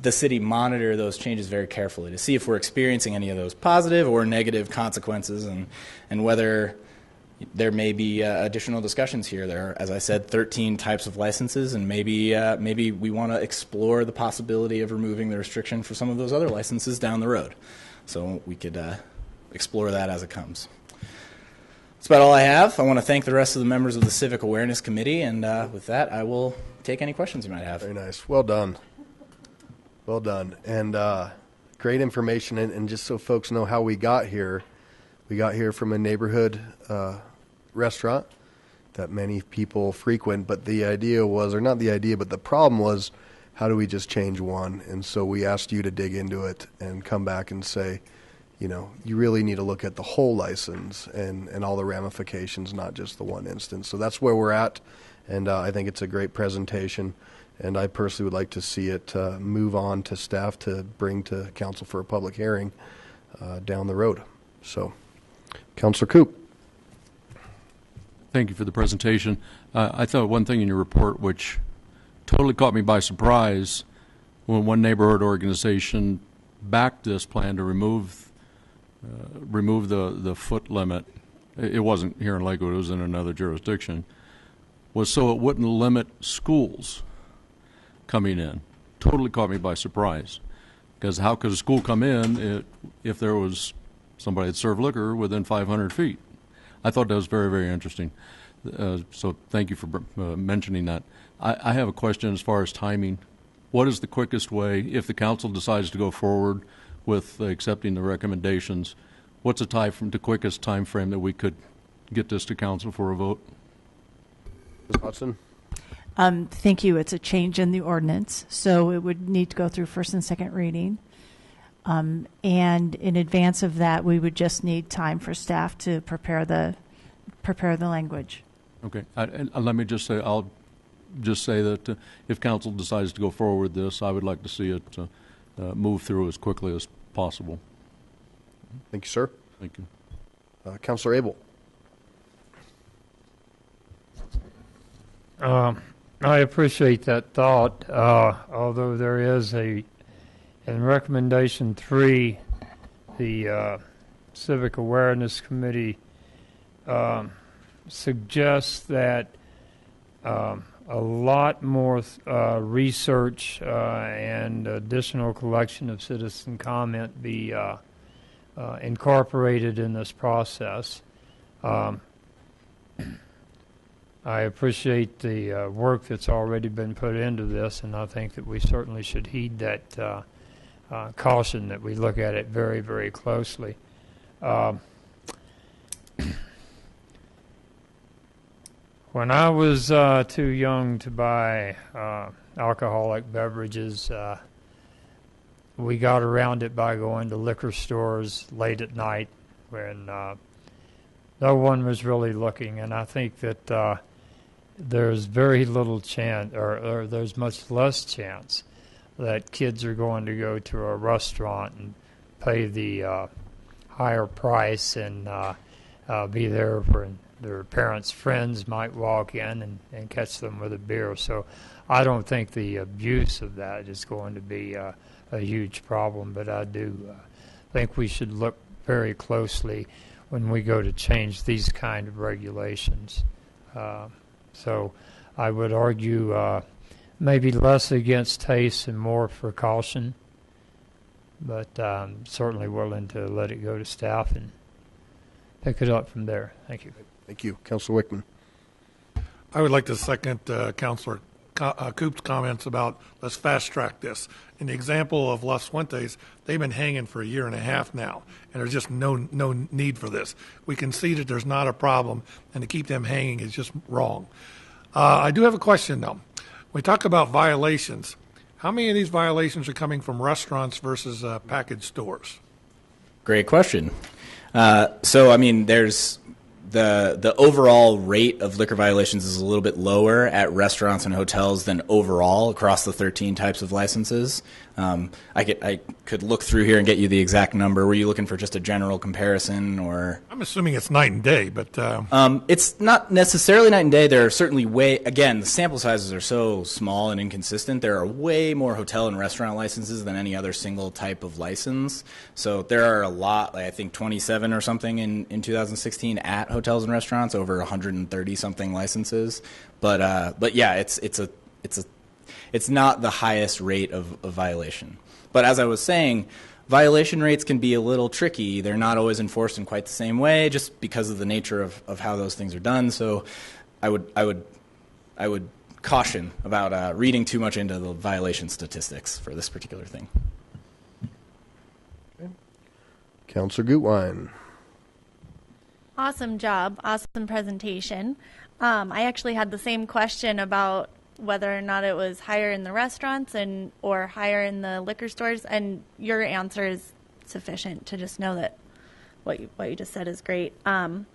Speaker 12: the city monitor those changes very carefully to see if we're experiencing any of those positive or negative consequences, and whether there may be additional discussions here. There are, as I said, 13 types of licenses, and maybe we want to explore the possibility of removing the restriction for some of those other licenses down the road. So we could explore that as it comes. That's about all I have. I want to thank the rest of the members of the Civic Awareness Committee, and with that, I will take any questions you might have.
Speaker 1: Very nice. Well done. Well done. And great information. And just so folks know how we got here from a neighborhood restaurant that many people frequent. But the idea was, or not the idea, but the problem was, how do we just change one? And so we asked you to dig into it and come back and say, you really need to look at the whole license and all the ramifications, not just the one instance. So that's where we're at, and I think it's a great presentation, and I personally would like to see it move on to staff to bring to council for a public hearing down the road. So, Councilor Koop.
Speaker 13: Thank you for the presentation. I thought one thing in your report which totally caught me by surprise, when one neighborhood organization backed this plan to remove the foot limit. It wasn't here in Lakewood, it was in another jurisdiction, was so it wouldn't limit schools coming in. Totally caught me by surprise, because how could a school come in if there was somebody that served liquor within 500 feet? I thought that was very, very interesting. So thank you for mentioning that. I have a question as far as timing. What is the quickest way, if the council decides to go forward with accepting the recommendations, what's the quickest time frame that we could get this to council for a vote?
Speaker 1: Ms. Watson?
Speaker 14: Thank you. It's a change in the ordinance, so it would need to go through first and second reading. And in advance of that, we would just need time for staff to prepare the language.
Speaker 13: Okay. And let me just say, I'll just say that if council decides to go forward with this, I would like to see it move through as quickly as possible.
Speaker 1: Thank you, sir.
Speaker 13: Thank you.
Speaker 1: Councilor Abel.
Speaker 15: I appreciate that thought, although there is in recommendation 3, the Civic Awareness Committee suggests that a lot more research and additional collection of citizen comment be incorporated in this process. I appreciate the work that's already been put into this, and I think that we certainly should heed that caution that we look at it very, very closely. When I was too young to buy alcoholic beverages, we got around it by going to liquor stores late at night when no one was really looking, and I think that there's very little chance, or there's much less chance, that kids are going to go to a restaurant and pay the higher price and be there for their parents' friends might walk in and catch them with a beer. So I don't think the abuse of that is going to be a huge problem, but I do think we should look very closely when we go to change these kind of regulations. So I would argue maybe less against taste and more for caution, but I'm certainly willing to let it go to staff and pick it up from there. Thank you.
Speaker 1: Thank you. Councilor Wickman.
Speaker 16: I would like to second Councilor Coop's comments about let's fast track this. In the example of Las Fuentes, they've been hanging for a year and a half now, and there's just no need for this. We can see that there's not a problem, and to keep them hanging is just wrong. I do have a question, though. We talk about violations. How many of these violations are coming from restaurants versus package stores?
Speaker 12: Great question. So, I mean, there's the overall rate of liquor violations is a little bit lower at restaurants and hotels than overall across the 13 types of licenses. I could look through here and get you the exact number. Were you looking for just a general comparison, or?
Speaker 16: I'm assuming it's night and day, but
Speaker 12: it's not necessarily night and day. There are certainly again, the sample sizes are so small and inconsistent. There are way more hotel and restaurant licenses than any other single type of license. So there are a lot, like I think 27 or something in 2016 at hotels and restaurants, over 130 something licenses. But yeah, it's not the highest rate of violation. But as I was saying, violation rates can be a little tricky. They're not always enforced in quite the same way, just because of the nature of how those things are done. So I would caution about reading too much into the violation statistics for this particular thing.
Speaker 1: Okay. Councilor Gutwein.
Speaker 11: Awesome job. Awesome presentation. I actually had the same question about whether or not it was higher in the restaurants or higher in the liquor stores, and your answer is sufficient to just know that what you just said is great. And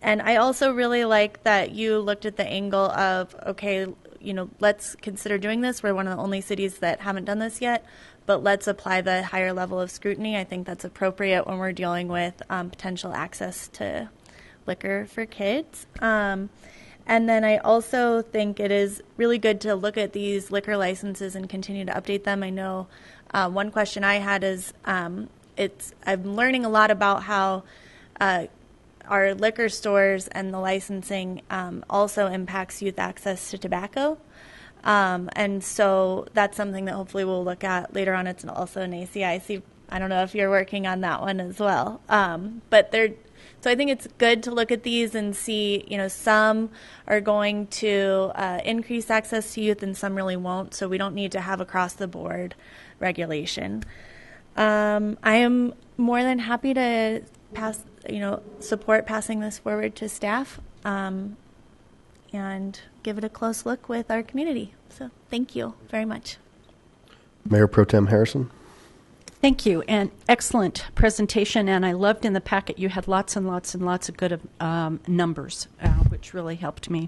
Speaker 11: I also really like that you looked at the angle of, okay, let's consider doing this. We're one of the only cities that haven't done this yet, but let's apply the higher level of scrutiny. I think that's appropriate when we're dealing with potential access to liquor for kids. And then I also think it is really good to look at these liquor licenses and continue to update them. I know one question I had is I'm learning a lot about how our liquor stores and the licensing also impacts youth access to tobacco. And so that's something that hopefully we'll look at later on. It's also an ACIC. I don't know if you're working on that one as well. So I think it's good to look at these and see, some are going to increase access to youth and some really won't. So we don't need to have across the board regulation. I am more than happy to support passing this forward to staff and give it a close look with our community. So thank you very much.
Speaker 1: Mayor Pro Tem Harrison.
Speaker 4: Thank you, and excellent presentation, and I loved in the packet you had lots and lots and lots of good numbers, which really helped me.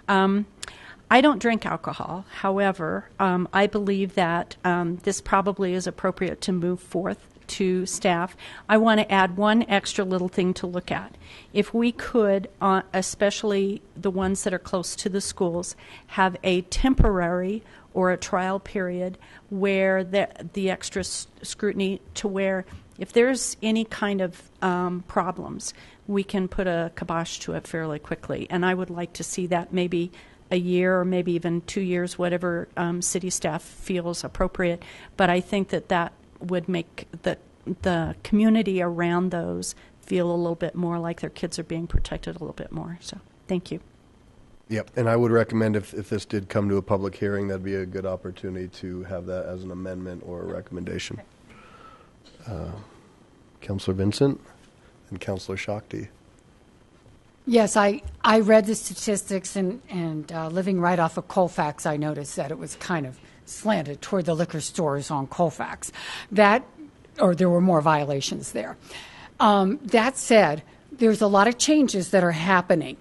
Speaker 4: I don't drink alcohol. However, I believe that this probably is appropriate to move forth to staff. I want to add one extra little thing to look at. If we could, especially the ones that are close to the schools, have a temporary or a trial period where the extra scrutiny, to where if there's any kind of problems, we can put a kibosh to it fairly quickly. And I would like to see that maybe a year or maybe even 2 years, whatever city staff feels appropriate. But I think that would make the community around those feel a little bit more like their kids are being protected a little bit more. So thank you.
Speaker 1: Yep, and I would recommend if this did come to a public hearing, that'd be a good opportunity to have that as an amendment or a recommendation. Councillor Vincent and Councillor Shakti.
Speaker 10: Yes, I read the statistics, and living right off of Colfax, I noticed that it was kind of slanted toward the liquor stores on Colfax. Or there were more violations there. That said, there's a lot of changes that are happening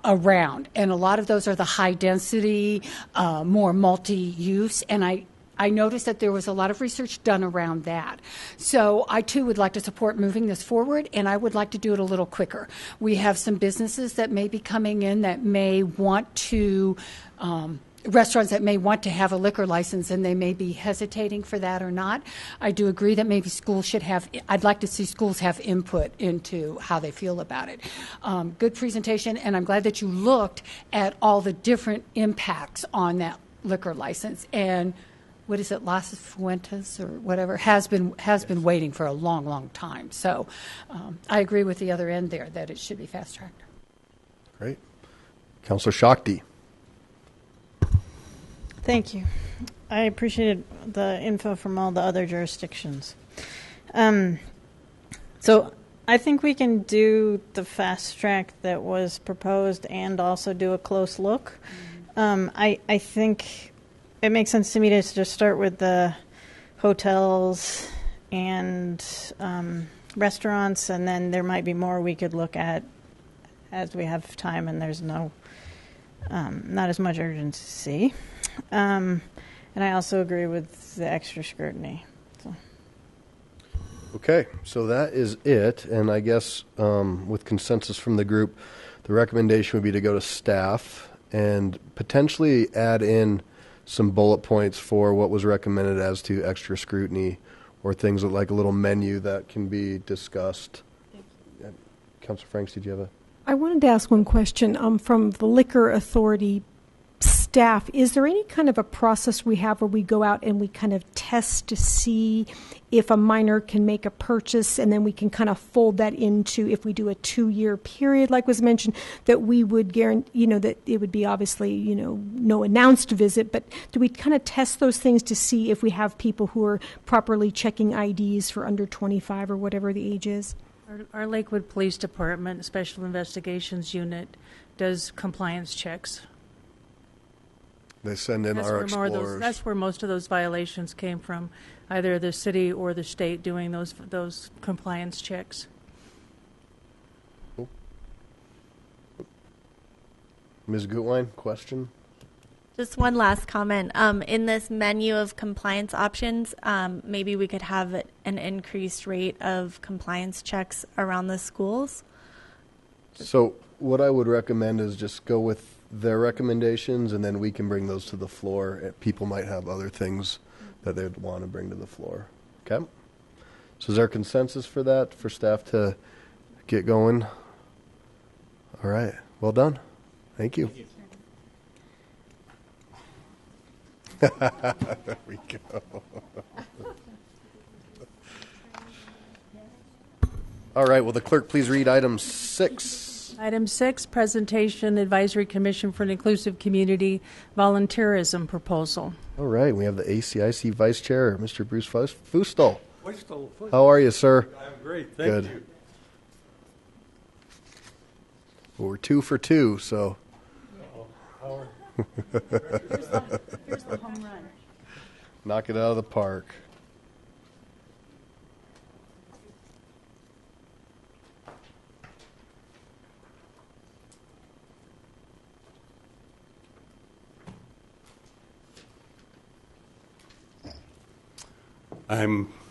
Speaker 10: around, and a lot of those are the high density, more multi-use, and I noticed that there was a lot of research done around that. So I, too, would like to support moving this forward, and I would like to do it a little quicker. We have some businesses that may be coming in that may want to, restaurants that may want to have a liquor license, and they may be hesitating for that or not. I do agree that maybe schools should have, I'd like to see schools have input into how they feel about it. Good presentation, and I'm glad that you looked at all the different impacts on that liquor license. And what is it, Las Fuentes or whatever, has been waiting for a long, long time. So I agree with the other end there that it should be fast-tracked.
Speaker 1: Great. Councillor Shakti.
Speaker 8: Thank you. I appreciated the info from all the other jurisdictions. So I think we can do the fast track that was proposed and also do a close look. I think it makes sense to me to just start with the hotels and restaurants, and then there might be more we could look at as we have time and there's not as much urgency. And I also agree with the extra scrutiny. So.
Speaker 1: Okay, so that is it. And I guess with consensus from the group, the recommendation would be to go to staff and potentially add in some bullet points for what was recommended as to extra scrutiny or things like a little menu that can be discussed. Councilor Franks, did you have a...
Speaker 6: I wanted to ask one question from the Liquor Authority staff. Is there any kind of a process we have where we go out and we kind of test to see if a minor can make a purchase, and then we can kind of fold that into, if we do a 2-year period, like was mentioned, that we would guarantee, that it would be obviously, no announced visit, but do we kind of test those things to see if we have people who are properly checking IDs for under 25 or whatever the age is?
Speaker 2: Our Lakewood Police Department Special Investigations Unit does compliance checks.
Speaker 1: They send in our explorers.
Speaker 2: That's where most of those violations came from, either the city or the state doing those compliance checks.
Speaker 1: Cool. Ms. Gutwein, question?
Speaker 11: Just one last comment. In this menu of compliance options, maybe we could have an increased rate of compliance checks around the schools.
Speaker 1: So what I would recommend is just go with their recommendations, and then we can bring those to the floor. People might have other things that they'd want to bring to the floor. Okay? So is there consensus for that, for staff to get going? All right. Well done. Thank you. There we go. All right. Will the clerk please read item 6?
Speaker 2: Item 6, presentation, Advisory Commission for an Inclusive Community Volunteerism Proposal.
Speaker 1: All right. We have the ACIC Vice Chair, Mr. Bruce Fustel. How are you, sir?
Speaker 17: I'm great. Thank you.
Speaker 1: Well, we're 2 for 2, so.
Speaker 10: Here's the home run.
Speaker 1: Knock it out of the park.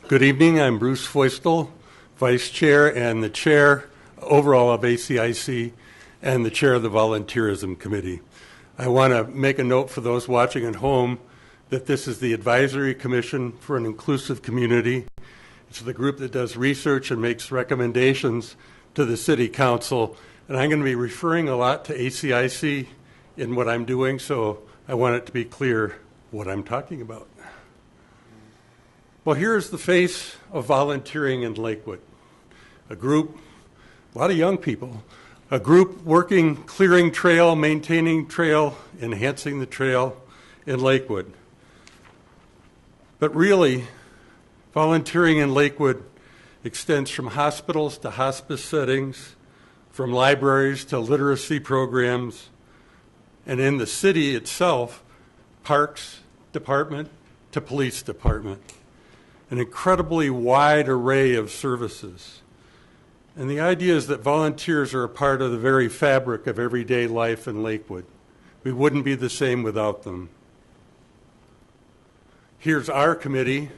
Speaker 17: Good evening. I'm Bruce Feustel, Vice Chair and the Chair overall of ACIC and the Chair of the Volunteerism Committee. I want to make a note for those watching at home that this is the Advisory Commission for an Inclusive Community. It's the group that does research and makes recommendations to the City Council. And I'm going to be referring a lot to ACIC in what I'm doing, so I want it to be clear what I'm talking about. Well, here's the face of volunteering in Lakewood. A group, a lot of young people, A group working, clearing trail, maintaining trail, enhancing the trail in Lakewood. But really, volunteering in Lakewood extends from hospitals to hospice settings, from libraries to literacy programs, and in the city itself, parks department to police department. An incredibly wide array of services. And the idea is that volunteers are a part of the very fabric of everyday life in Lakewood. We wouldn't be the same without them. Here's our committee,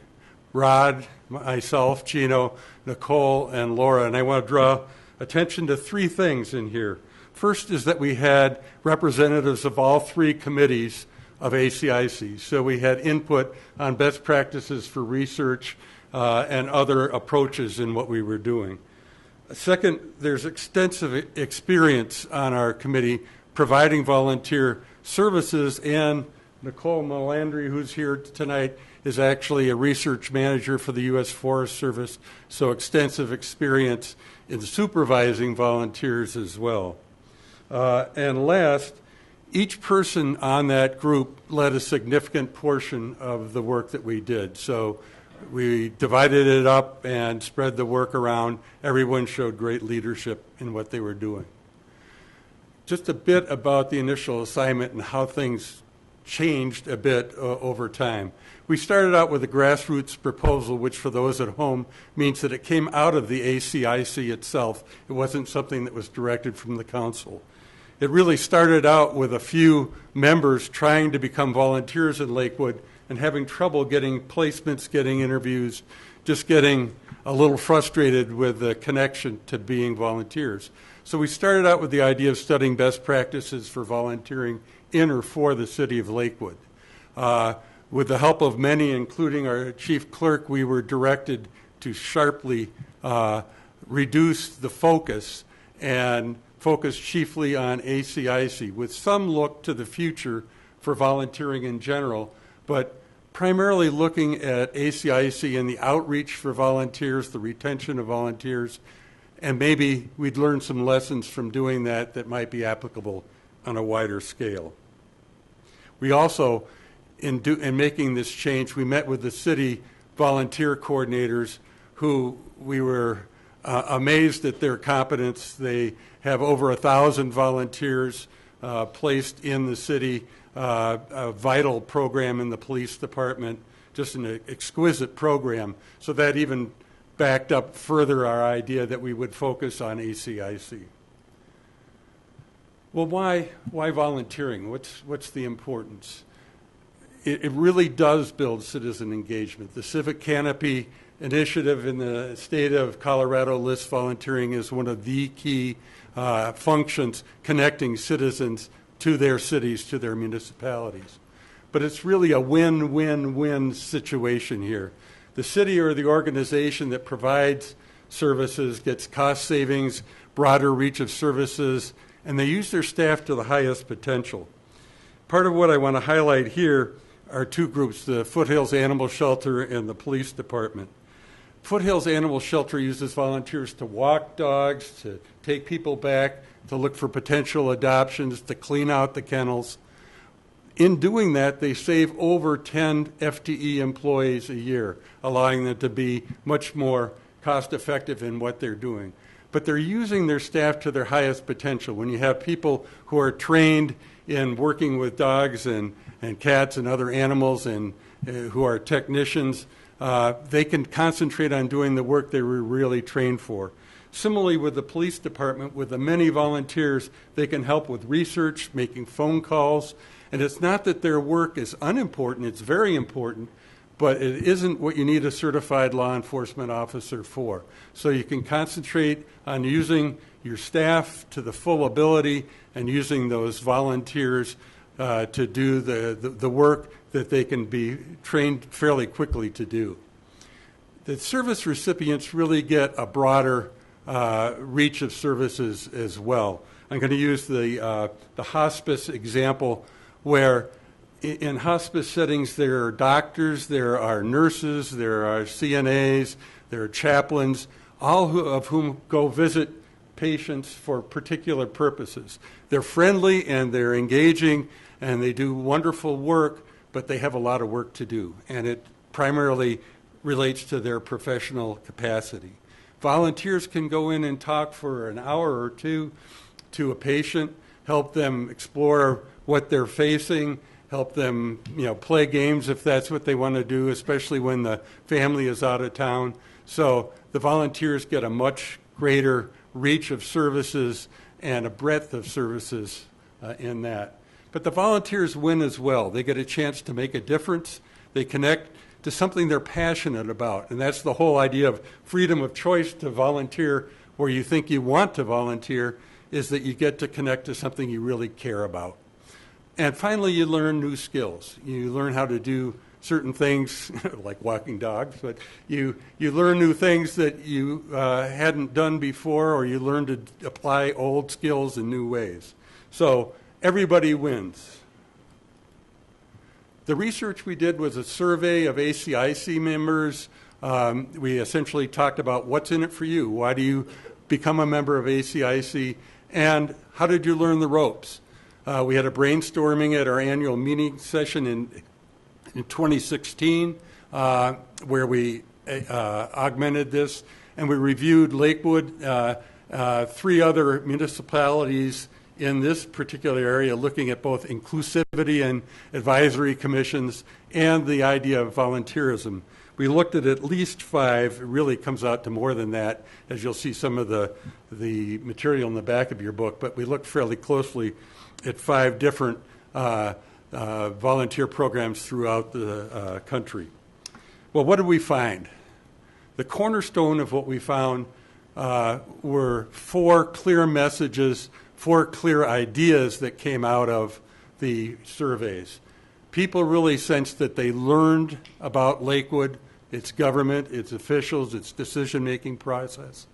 Speaker 17: Rod, myself, Gino, Nicole, and Laura, and I want to draw attention to three things in here. First is that we had representatives of all three committees of ACIC. So we had input on best practices for research and other approaches in what we were doing. Second, there's extensive experience on our committee providing volunteer services, and Nicole Melandri, who's here tonight, is actually a research manager for the U.S. Forest Service, so extensive experience in supervising volunteers as well. And last, each person on that group led a significant portion of the work that we did. So we divided it up and spread the work around. Everyone showed great leadership in what they were doing. Just a bit about the initial assignment and how things changed a bit over time. We started out with a grassroots proposal, which for those at home means that it came out of the ACIC itself. It wasn't something that was directed from the council. It really started out with a few members trying to become volunteers in Lakewood and having trouble getting placements, getting interviews, just getting a little frustrated with the connection to being volunteers. So we started out with the idea of studying best practices for volunteering in or for the city of Lakewood. With the help of many, including our chief clerk, we were directed to sharply reduce the focus and focus chiefly on ACIC, with some look to the future for volunteering in general, but primarily looking at ACIC and the outreach for volunteers, the retention of volunteers, and maybe we'd learn some lessons from doing that that might be applicable on a wider scale. We also, in making this change, we met with the city volunteer coordinators who we were amazed at their competence. They have over 1,000 volunteers placed in the city, a vital program in the police department, just an exquisite program. So that even backed up further our idea that we would focus on ACIC. Well, why volunteering? What's the importance? It really does build citizen engagement. The Civic Canopy initiative in the state of Colorado lists volunteering as one of the key functions connecting citizens to their cities, to their municipalities. But it's really a win-win-win situation here. The city or the organization that provides services gets cost savings, broader reach of services, and they use their staff to the highest potential. Part of what I want to highlight here are two groups, the Foothills Animal Shelter and the Police Department. Foothills Animal Shelter uses volunteers to walk dogs, to take people back, to look for potential adoptions, to clean out the kennels. In doing that, they save over 10 FTE employees a year, allowing them to be much more cost-effective in what they're doing. But they're using their staff to their highest potential. When you have people who are trained in working with dogs and cats and other animals and who are technicians, they can concentrate on doing the work they were really trained for. Similarly, with the police department, with the many volunteers, they can help with research, making phone calls. And it's not that their work is unimportant, it's very important, but it isn't what you need a certified law enforcement officer for. So you can concentrate on using your staff to the full ability and using those volunteers to do the work that they can be trained fairly quickly to do. The service recipients really get a broader reach of services as well. I'm going to use the hospice example, where in hospice settings there are doctors, there are nurses, there are CNAs, there are chaplains, all of whom go visit patients for particular purposes. They're friendly and they're engaging and they do wonderful work, but they have a lot of work to do, and it primarily relates to their professional capacity. Volunteers can go in and talk for an hour or two to a patient, help them explore what they're facing, help them, play games if that's what they want to do, especially when the family is out of town. So the volunteers get a much greater reach of services and a breadth of services in that. But the volunteers win as well. They get a chance to make a difference. They connect to something they're passionate about. And that's the whole idea of freedom of choice to volunteer where you think you want to volunteer, is that you get to connect to something you really care about. And finally, you learn new skills. You learn how to do certain things, like walking dogs, but you learn new things that you hadn't done before, or you learn to apply old skills in new ways. So everybody wins. The research we did was a survey of ACIC members. We essentially talked about what's in it for you. Why do you become a member of ACIC? And how did you learn the ropes? We had a brainstorming at our annual meeting session in 2016 where we augmented this, and we reviewed Lakewood, 3 other municipalities in this particular area, looking at both inclusivity and advisory commissions and the idea of volunteerism. We looked at least 5. It really comes out to more than that, as you'll see some of the material in the back of your book, but we looked fairly closely at 5 different volunteer programs throughout the country. Well, what did we find? The cornerstone of what we found were 4 clear messages, 4 clear ideas that came out of the surveys. People really sensed that they learned about Lakewood, its government, its officials, its decision-making process.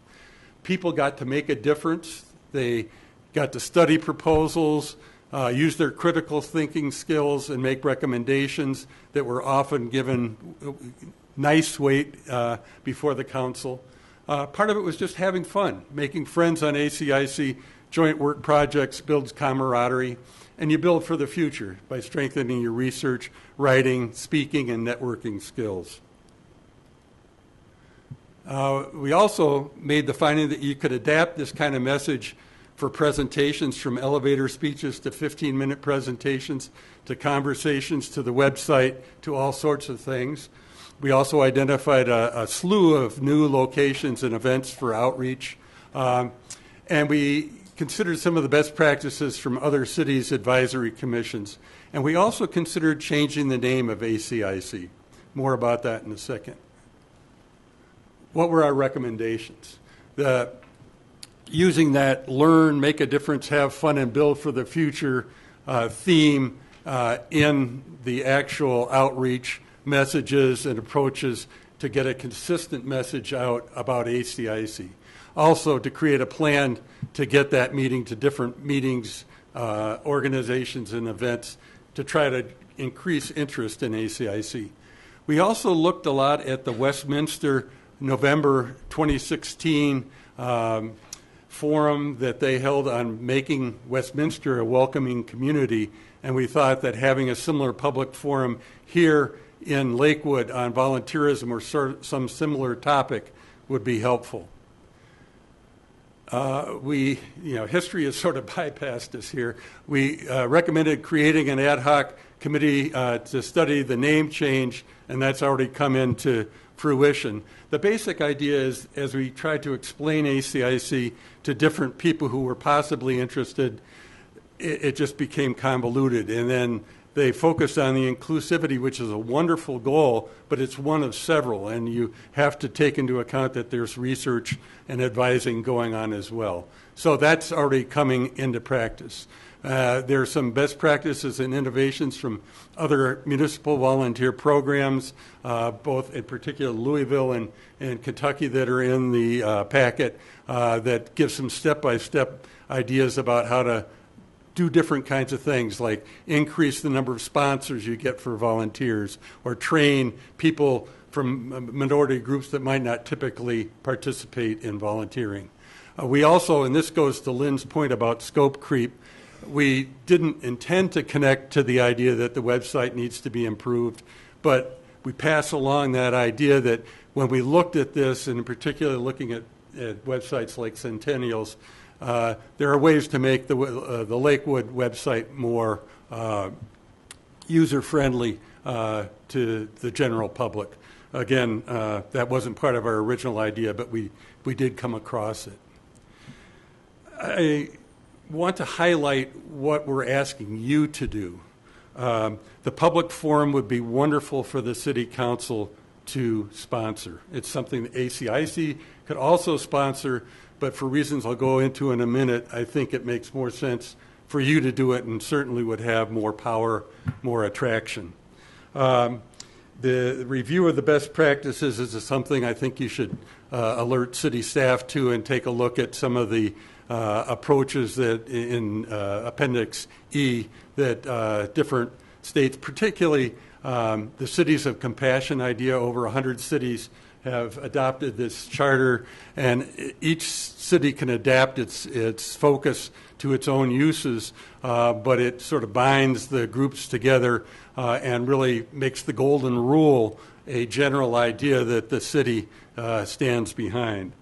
Speaker 17: People got to make a difference. They got to study proposals, use their critical thinking skills, and make recommendations that were often given nice weight before the council. Part of it was just having fun. Making friends on ACIC joint work projects builds camaraderie, and you build for the future by strengthening your research, writing, speaking, and networking skills. We also made the finding that you could adapt this kind of message for presentations, from elevator speeches to 15-minute presentations to conversations to the website to all sorts of things. We also identified a slew of new locations and events for outreach. And we considered some of the best practices from other cities' advisory commissions. And we also considered changing the name of ACIC. More about that in a second. What were our recommendations? Using that learn, make a difference, have fun, and build for the future theme in the actual outreach messages and approaches to get a consistent message out about ACIC. Also, to create a plan to get that meeting to different meetings, organizations, and events to try to increase interest in ACIC. We also looked a lot at the Westminster November 2016 forum that they held on making Westminster a welcoming community, and we thought that having a similar public forum here in Lakewood on volunteerism or some similar topic would be helpful. History has sort of bypassed us here. We recommended creating an ad hoc committee to study the name change, and that's already come into fruition. The basic idea is, as we tried to explain ACIC to different people who were possibly interested, it just became convoluted. And then they focused on the inclusivity, which is a wonderful goal, but it's one of several, and you have to take into account that there's research and advising going on as well. So that's already coming into practice. There are some best practices and innovations from other municipal volunteer programs, both in particular Louisville and Kentucky, that are in the packet that give some step-by-step ideas about how to do different kinds of things, like increase the number of sponsors you get for volunteers, or train people from minority groups that might not typically participate in volunteering. We also, and this goes to Lynn's point about scope creep, we didn't intend to connect to the idea that the website needs to be improved, but we pass along that idea that when we looked at this, and in particular looking at websites like Centennial's, there are ways to make the Lakewood website more user-friendly to the general public. Again, that wasn't part of our original idea, but we did come across it. I want to highlight what we're asking you to do. The public forum would be wonderful for the City Council to sponsor. It's something that ACIC could also sponsor, but for reasons I'll go into in a minute, I think it makes more sense for you to do it and certainly would have more power, more attraction. The review of the best practices is something I think you should alert city staff to and take a look at some of the approaches that in Appendix E that different states, particularly the Cities of Compassion idea, over 100 cities have adopted this charter, and each city can adapt its focus to its own uses, but it sort of binds the groups together and really makes the golden rule a general idea that the city stands behind.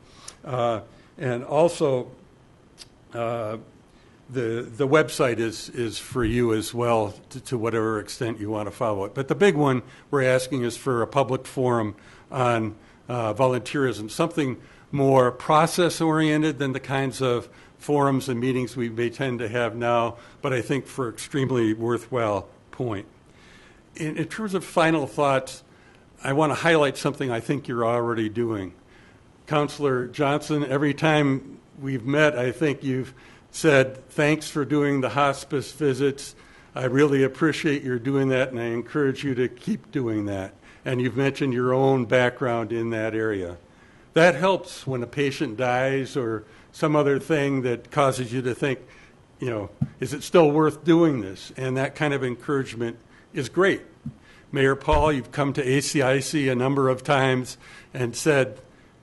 Speaker 17: And also, the website is for you as well to whatever extent you want to follow it. But the big one we're asking is for a public forum on volunteerism, something more process-oriented than the kinds of forums and meetings we may tend to have now, but I think for extremely worthwhile point. In terms of final thoughts, I want to highlight something I think you're already doing. Councilor Johnson, every time we've met, I think you've said, thanks for doing the hospice visits. I really appreciate your doing that, and I encourage you to keep doing that. And you've mentioned your own background in that area. That helps when a patient dies or some other thing that causes you to think, is it still worth doing this? And that kind of encouragement is great. Mayor Paul, you've come to ACIC a number of times and said,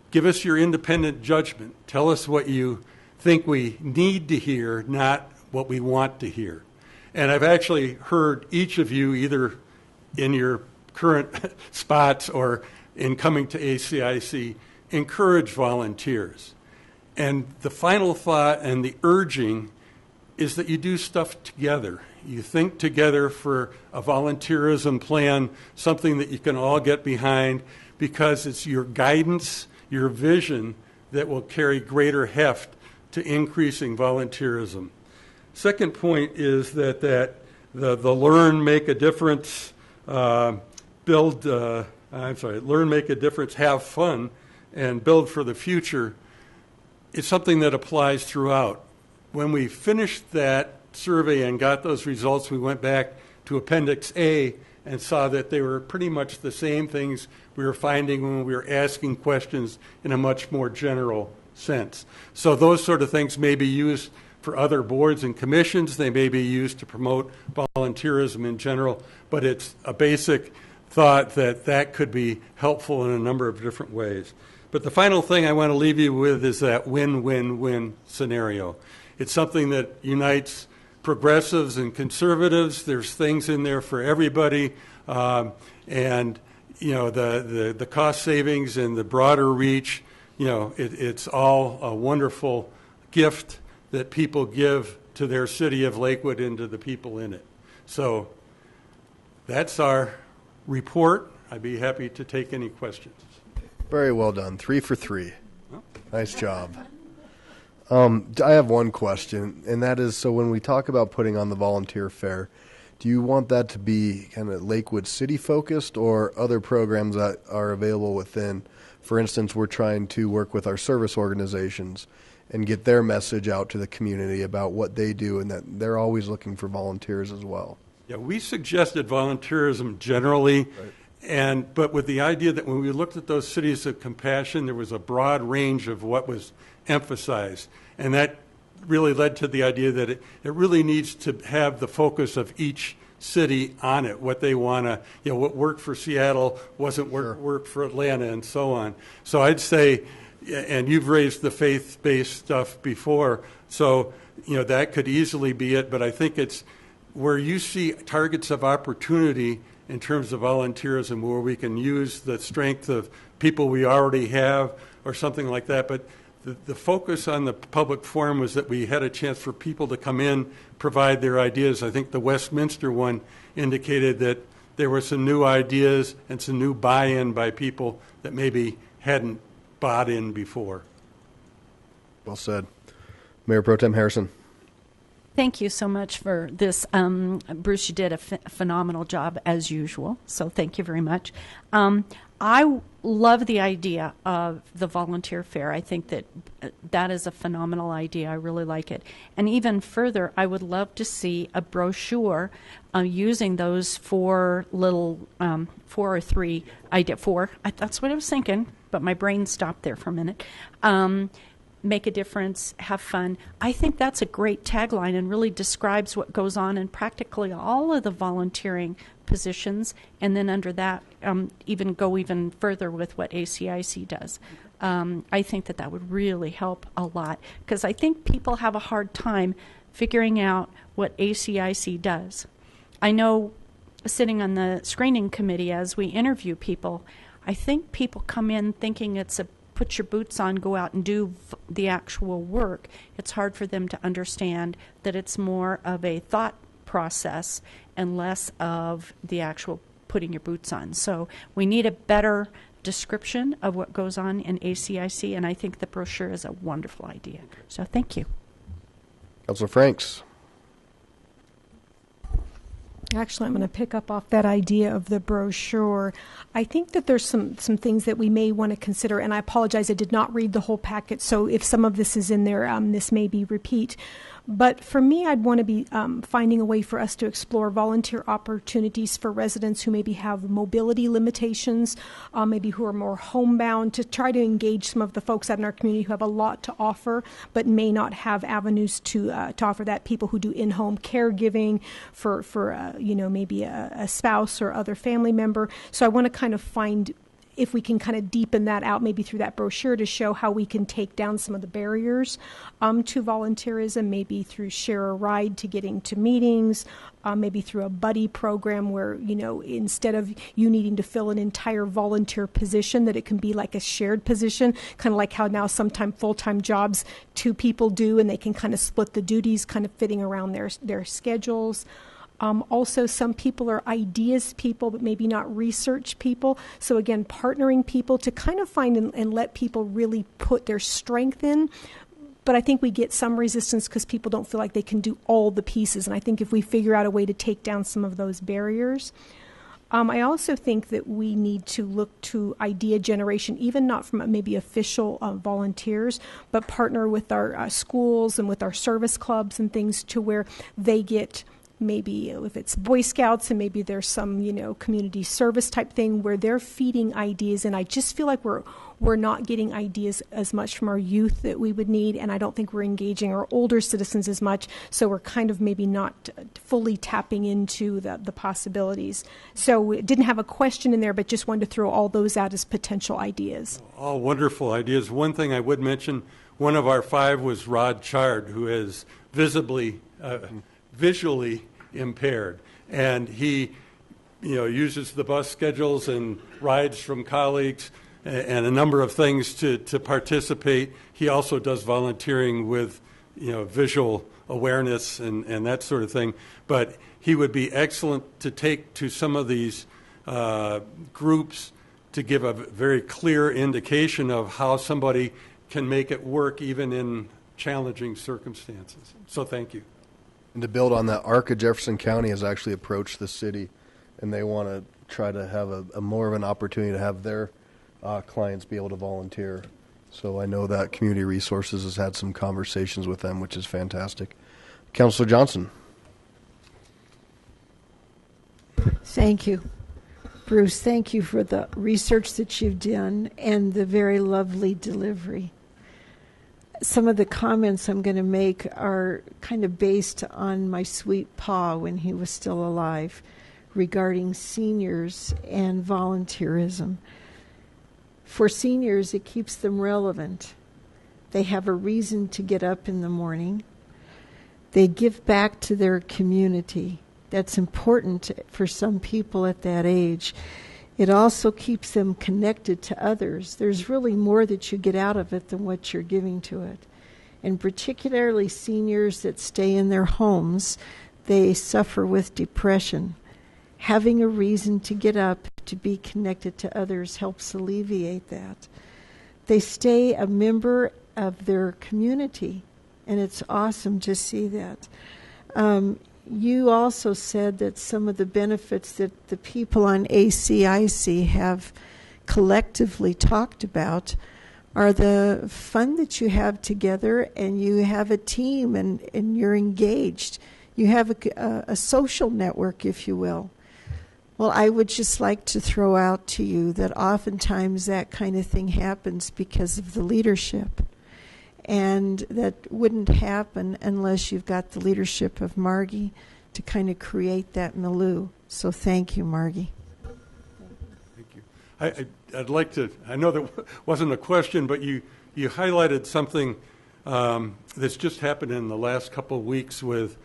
Speaker 17: give us your independent judgment. Tell us what you think we need to hear, not what we want to hear. And I've actually heard each of you, either in your current spots or in coming to ACIC, encourage volunteers. And the final thought and the urging is that you do stuff together. You think together for a volunteerism plan, something that you can all get behind, because it's your guidance, your vision that will carry greater heft to increasing volunteerism. Second point is that the learn, make a difference, learn, make a difference, have fun, and build for the future. It's something that applies throughout. When we finished that survey and got those results, we went back to Appendix A and saw that they were pretty much the same things we were finding when we were asking questions in a much more general sense. So those sort of things may be used for other boards and commissions. They may be used to promote volunteerism in general, but it's a basic thought that could be helpful in a number of different ways. But the final thing I want to leave you with is that win-win-win scenario. It's something that unites progressives and conservatives. There's things in there for everybody, and the cost savings and the broader reach. It's all a wonderful gift that people give to their city of Lakewood and to the people in it. So that's our report. I'd be happy to take any questions.
Speaker 1: Very well done. 3 for 3. Nice job. I have one question, and that is, so when we talk about putting on the volunteer fair, do you want that to be kind of Lakewood City focused or other programs that are available within? For instance, we're trying to work with our service organizations and get their message out to the community about what they do, and that they're always looking for volunteers as well.
Speaker 17: Yeah, we suggested volunteerism generally,
Speaker 1: right.
Speaker 17: But with the idea that when we looked at those cities of compassion, there was a broad range of what was emphasized. And that really led to the idea that it really needs to have the focus of each city on it, what they want to, what worked for Seattle wasn't work for Atlanta and so on. So I'd say, and you've raised the faith-based stuff before, so that could easily be it. But I think it's where you see targets of opportunity in terms of volunteerism, where we can use the strength of people we already have or something like that. But the focus on the public forum was that we had a chance for people to come in, provide their ideas. I think the Westminster one indicated that there were some new ideas and some new buy-in by people that maybe hadn't bought in before.
Speaker 1: Well said. Mayor Pro Tem Harrison.
Speaker 4: Thank you so much for this. Bruce, you did a phenomenal job as usual, so thank you very much. I love the idea of the volunteer fair. I think that that is a phenomenal idea. I really like it. And even further, I would love to see a brochure using those four or three idea. That's what I was thinking, but my brain stopped there for a minute. Make a difference, have fun. I think that's a great tagline and really describes what goes on in practically all of the volunteering positions, and then under that even go even further with what ACIC does. I think that would really help a lot, because I think people have a hard time figuring out what ACIC does. I know, sitting on the screening committee as we interview people, I think people come in thinking it's a put your boots on, go out and do the actual work. It's hard for them to understand that it's more of a thought process and less of the actual putting your boots on. So we need a better description of what goes on in ACIC, and I think the brochure is a wonderful idea. So thank you.
Speaker 1: Councilor Franks.
Speaker 6: Actually, I'm going to pick up off that idea of the brochure. I think that there's some things that we may want to consider, and I apologize, I did not read the whole packet, so if some of this is in there, this may be repeat. But for me, I'd want to be finding a way for us to explore volunteer opportunities for residents who maybe have mobility limitations, maybe who are more homebound, to try to engage some of the folks out in our community who have a lot to offer but may not have avenues to offer that. People who do in-home caregiving for maybe a spouse or other family member. So I want to kind of find if we can kind of deepen that out, maybe through that brochure, to show how we can take down some of the barriers to volunteerism, maybe through share a ride to getting to meetings, maybe through a buddy program where, instead of you needing to fill an entire volunteer position, that it can be like a shared position, kind of like how now sometimes full-time jobs 2 people do, and they can kind of split the duties, kind of fitting around their schedules. Also, some people are ideas people, but maybe not research people. So again, partnering people to kind of find and let people really put their strength in. But I think we get some resistance because people don't feel like they can do all the pieces. And I think if we figure out a way to take down some of those barriers. I also think that we need to look to idea generation, even not from maybe official volunteers, but partner with our schools and with our service clubs and things to where they get, maybe if it's Boy Scouts and maybe there's some, community service type thing where they're feeding ideas. And I just feel like we're not getting ideas as much from our youth that we would need. And I don't think we're engaging our older citizens as much. So we're kind of maybe not fully tapping into the possibilities. So we didn't have a question in there, but just wanted to throw all those out as potential ideas.
Speaker 17: All wonderful ideas. One thing I would mention, one of our 5 was Rod Chard, who is visually impaired, and he uses the bus schedules and rides from colleagues and a number of things to participate. He also does volunteering with visual awareness and that sort of thing, but he would be excellent to take to some of these groups to give a very clear indication of how somebody can make it work even in challenging circumstances. So thank you.
Speaker 1: And to build on that, ARCA Jefferson County has actually approached the city, and they want to try to have a more of an opportunity to have their clients be able to volunteer. So I know that Community Resources has had some conversations with them, which is fantastic. Councilor Johnson.
Speaker 7: Thank you. Bruce, thank you for the research that you've done and the very lovely delivery. Some of the comments I'm going to make are kind of based on my sweet pa when he was still alive regarding seniors and volunteerism. For seniors, it keeps them relevant. They have a reason to get up in the morning. They give back to their community. That's important for some people at that age. It also keeps them connected to others. There's really more that you get out of it than what you're giving to it. And particularly seniors that stay in their homes, they suffer with depression. Having a reason to get up, to be connected to others, helps alleviate that. They stay a member of their community, and it's awesome to see that. You also said that some of the benefits that the people on ACIC have collectively talked about are the fun that you have together, and you have a team, and you're engaged. You have a social network, if you will. Well, I would just like to throw out to you that oftentimes that kind of thing happens because of the leadership. And that wouldn't happen unless you've got the leadership of Margie to kind of create that milieu. So thank you, Margie.
Speaker 17: Thank you. I'd like to, I know that wasn't a question, but you highlighted something that's just happened in the last couple of weeks with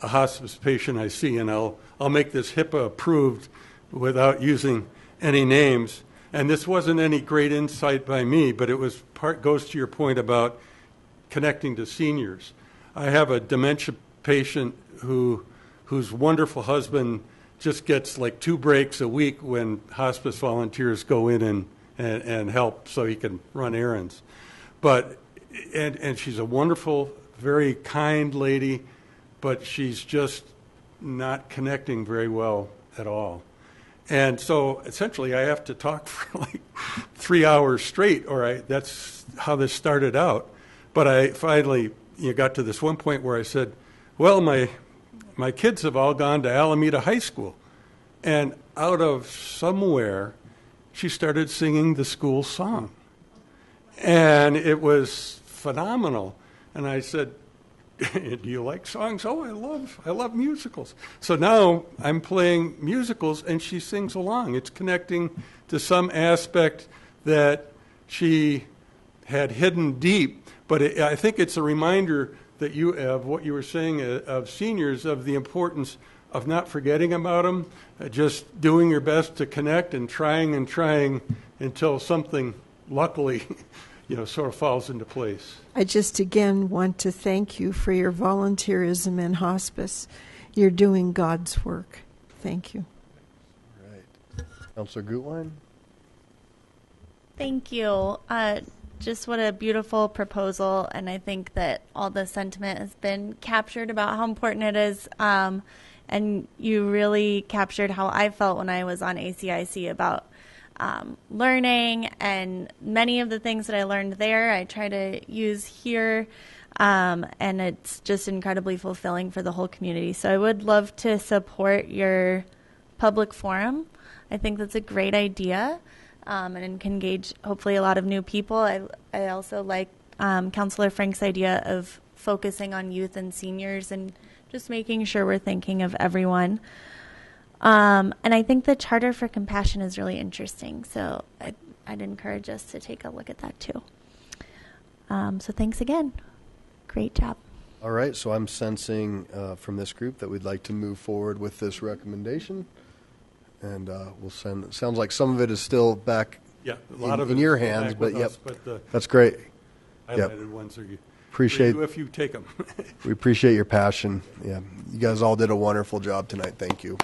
Speaker 17: a hospice patient I see, and I'll make this HIPAA approved without using any names. And this wasn't any great insight by me, but it was goes to your point about connecting to seniors. I have a dementia patient whose wonderful husband just gets like 2 breaks a week when hospice volunteers go in and help so he can run errands. But and she's a wonderful, very kind lady, but she's just not connecting very well at all. And so essentially I have to talk for like 3 hours straight, that's how this started out. But I finally got to this one point where I said, well, my kids have all gone to Alameda High School. And out of somewhere, she started singing the school song. And it was phenomenal. And I said, do you like songs? Oh, I love musicals. So now I'm playing musicals, and she sings along. It's connecting to some aspect that she had hidden deep. But I think it's a reminder that you of what you were saying of seniors, of the importance of not forgetting about them, just doing your best to connect and trying until something, luckily, sort of falls into place.
Speaker 7: I just again want to thank you for your volunteerism in hospice. You're doing God's work. Thank you.
Speaker 1: All right. Councilor Gutwein?
Speaker 11: Thank you. Just what a beautiful proposal, and I think that all the sentiment has been captured about how important it is, and you really captured how I felt when I was on ACIC about learning, and many of the things that I learned there I try to use here, and it's just incredibly fulfilling for the whole community. So I would love to support your public forum. I think that's a great idea. And can engage hopefully a lot of new people. I also like Councilor Frank's idea of focusing on youth and seniors and just making sure we're thinking of everyone. And I think the Charter for Compassion is really interesting, so I'd encourage us to take a look at that too. So thanks again. Great job.
Speaker 1: All right, so I'm sensing from this group that we'd like to move forward with this recommendation. And we'll send. It sounds like some of it is still back
Speaker 17: a lot of
Speaker 1: in
Speaker 17: it
Speaker 1: your
Speaker 17: is
Speaker 1: hands,
Speaker 17: back
Speaker 1: but
Speaker 17: with
Speaker 1: yep,
Speaker 17: us, but
Speaker 1: that's great.
Speaker 17: Highlighted ones are
Speaker 1: appreciate
Speaker 17: if you take them.
Speaker 1: We appreciate your passion. Yeah, you guys all did a wonderful job tonight. Thank you.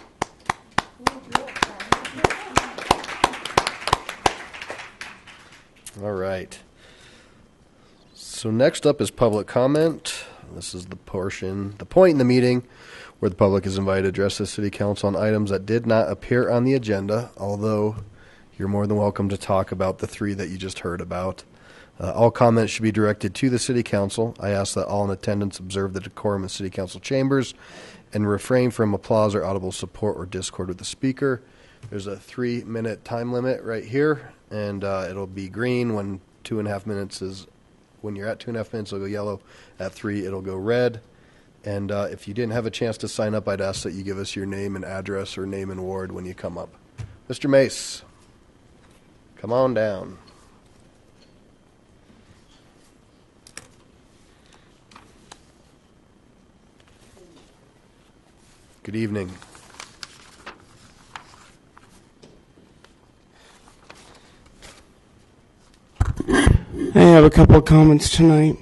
Speaker 1: All right. So next up is public comment. This is the point in the meeting where the public is invited to address the City Council on items that did not appear on the agenda, although you're more than welcome to talk about the 3 that you just heard about. All comments should be directed to the City Council. I ask that all in attendance observe the decorum of City Council chambers and refrain from applause or audible support or discord with the speaker. There's a 3-minute time limit right here, and it'll be green when 2.5 minutes is, when you're at 2.5 minutes, it'll go yellow. At 3, it'll go red. And if you didn't have a chance to sign up, I'd ask that you give us your name and address or name and ward when you come up. Mr. Mace, come on down. Good evening.
Speaker 18: I have a couple of comments tonight,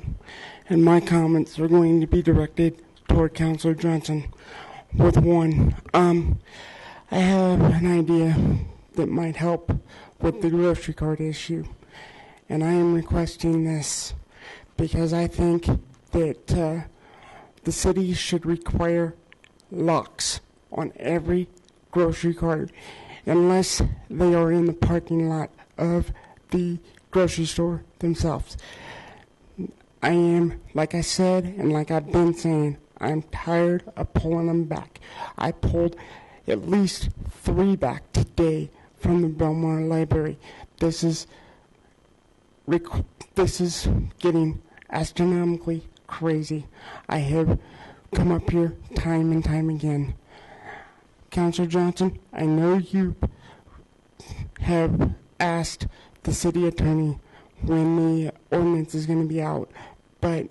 Speaker 18: and my comments are going to be directed toward Councilor Johnson. With one, I have an idea that might help with the grocery cart issue, and I am requesting this because I think that the city should require locks on every grocery cart unless they are in the parking lot of the grocery store themselves. I am, like I said, and like I've been saying, I'm tired of pulling them back. I pulled at least 3 back today from the Belmar Library. This is getting astronomically crazy. I have come up here time and time again. Councilor Johnson, I know you have asked the city attorney when the ordinance is going to be out, but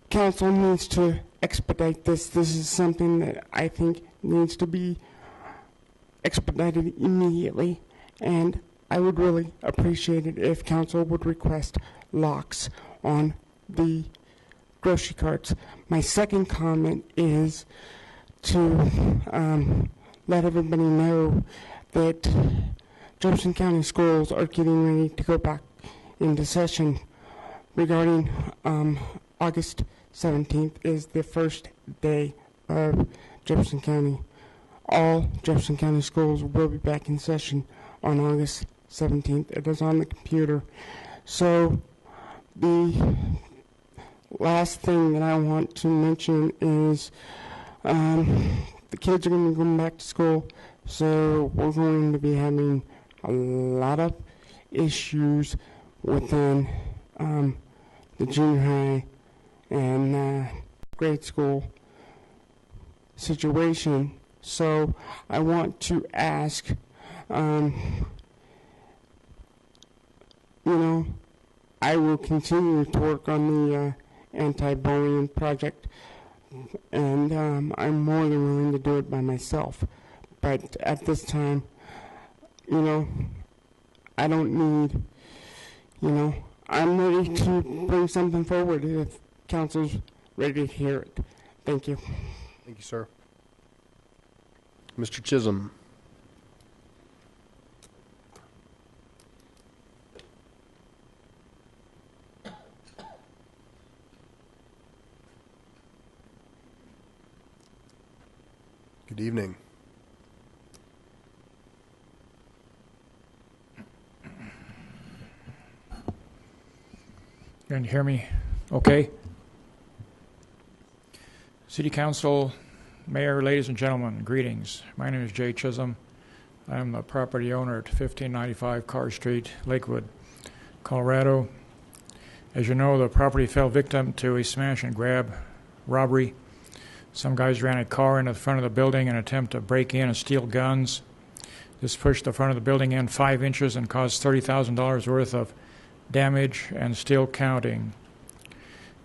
Speaker 18: council needs to expedite this. This is something that I think needs to be expedited immediately, and I would really appreciate it if council would request locks on the grocery carts. My second comment is to let everybody know that Jefferson County schools are getting ready to go back into session. Regarding August 17th is the first day of Jefferson County. All Jefferson County schools will be back in session on August 17th. It is on the computer. So the last thing that I want to mention is the kids are going to be going back to school, so we're going to be having a lot of issues within the junior high and grade school situation. So I want to ask, I will continue to work on the anti-bullying project, and I'm more than willing to do it by myself. But at this time, I don't need, I'm ready to bring something forward if council's ready to hear it. Thank you.
Speaker 1: Thank you, sir. Mr. Chisholm. Good evening.
Speaker 19: Can you hear me okay? City Council, Mayor, ladies and gentlemen, greetings. My name is Jay Chisholm. I am the property owner at 1595 Carr Street, Lakewood, Colorado. As you know, the property fell victim to a smash and grab robbery. Some guys ran a car into the front of the building in an attempt to break in and steal guns. This pushed the front of the building in 5 inches and caused $30,000 worth of damage and still counting.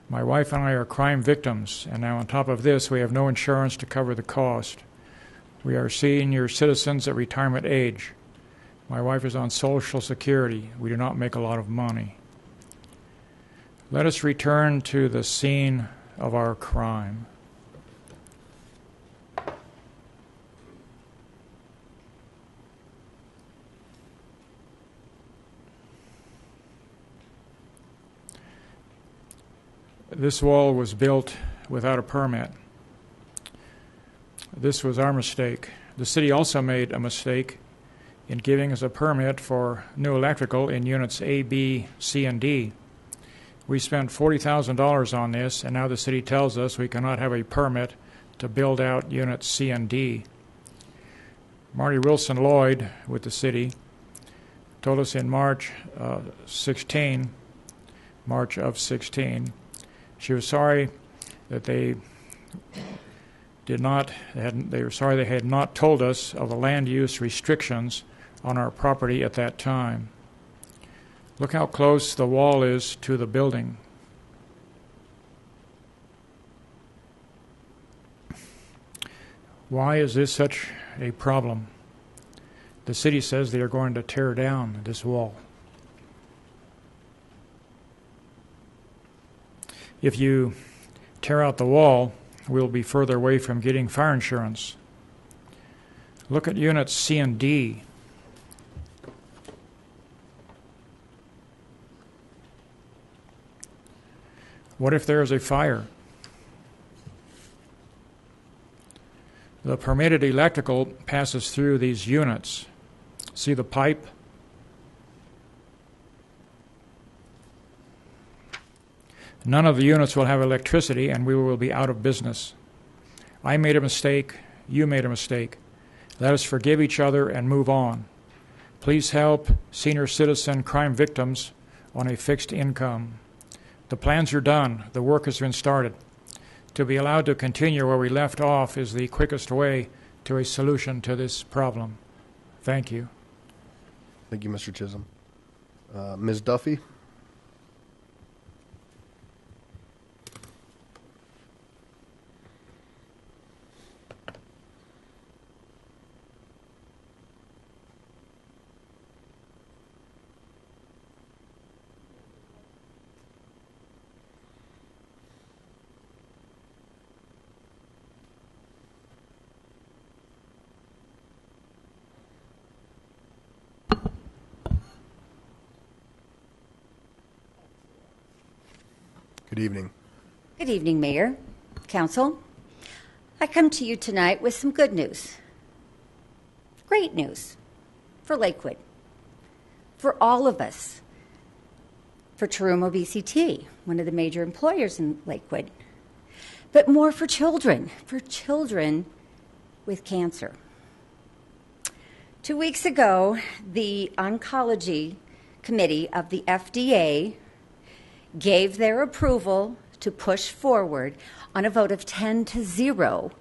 Speaker 19: My wife and I are crime victims, and now on top of this, we have no insurance to cover the cost. We are senior citizens at retirement age. My wife is on Social Security. We do not make a lot of money. Let us return to the scene of our crime. This wall was built without a permit. This was our mistake. The city also made a mistake in giving us a permit for new electrical in units A, B, C, and D. We spent $40,000 on this, and now the city tells us we cannot have a permit to build out units C and D. Marty Wilson Lloyd with the city told us in March of 16, she was sorry that they were sorry they had not told us of the land use restrictions on our property at that time. Look how close the wall is to the building. Why is this such a problem? The city says they are going to tear down this wall. If you tear out the wall, we'll be further away from getting fire insurance. Look at units C and D. What if there is a fire? The permitted electrical passes through these units. See the pipe? None of the units will have electricity, and we will be out of business. I made a mistake. You made a mistake. Let us forgive each other and move on. Please help senior citizen crime victims on a fixed income. The plans are done. The work has been started. To be allowed to continue where we left off is the quickest way to a solution to this problem. Thank you.
Speaker 1: Thank you, Mr. Chisholm. Ms. Duffy? Good evening.
Speaker 20: Good evening, Mayor, Council. I come to you tonight with some good news. Great news for Lakewood, for all of us, for Terumo BCT, one of the major employers in Lakewood, but more for children with cancer. 2 weeks ago, the Oncology Committee of the FDA gave their approval to push forward on a vote of 10-0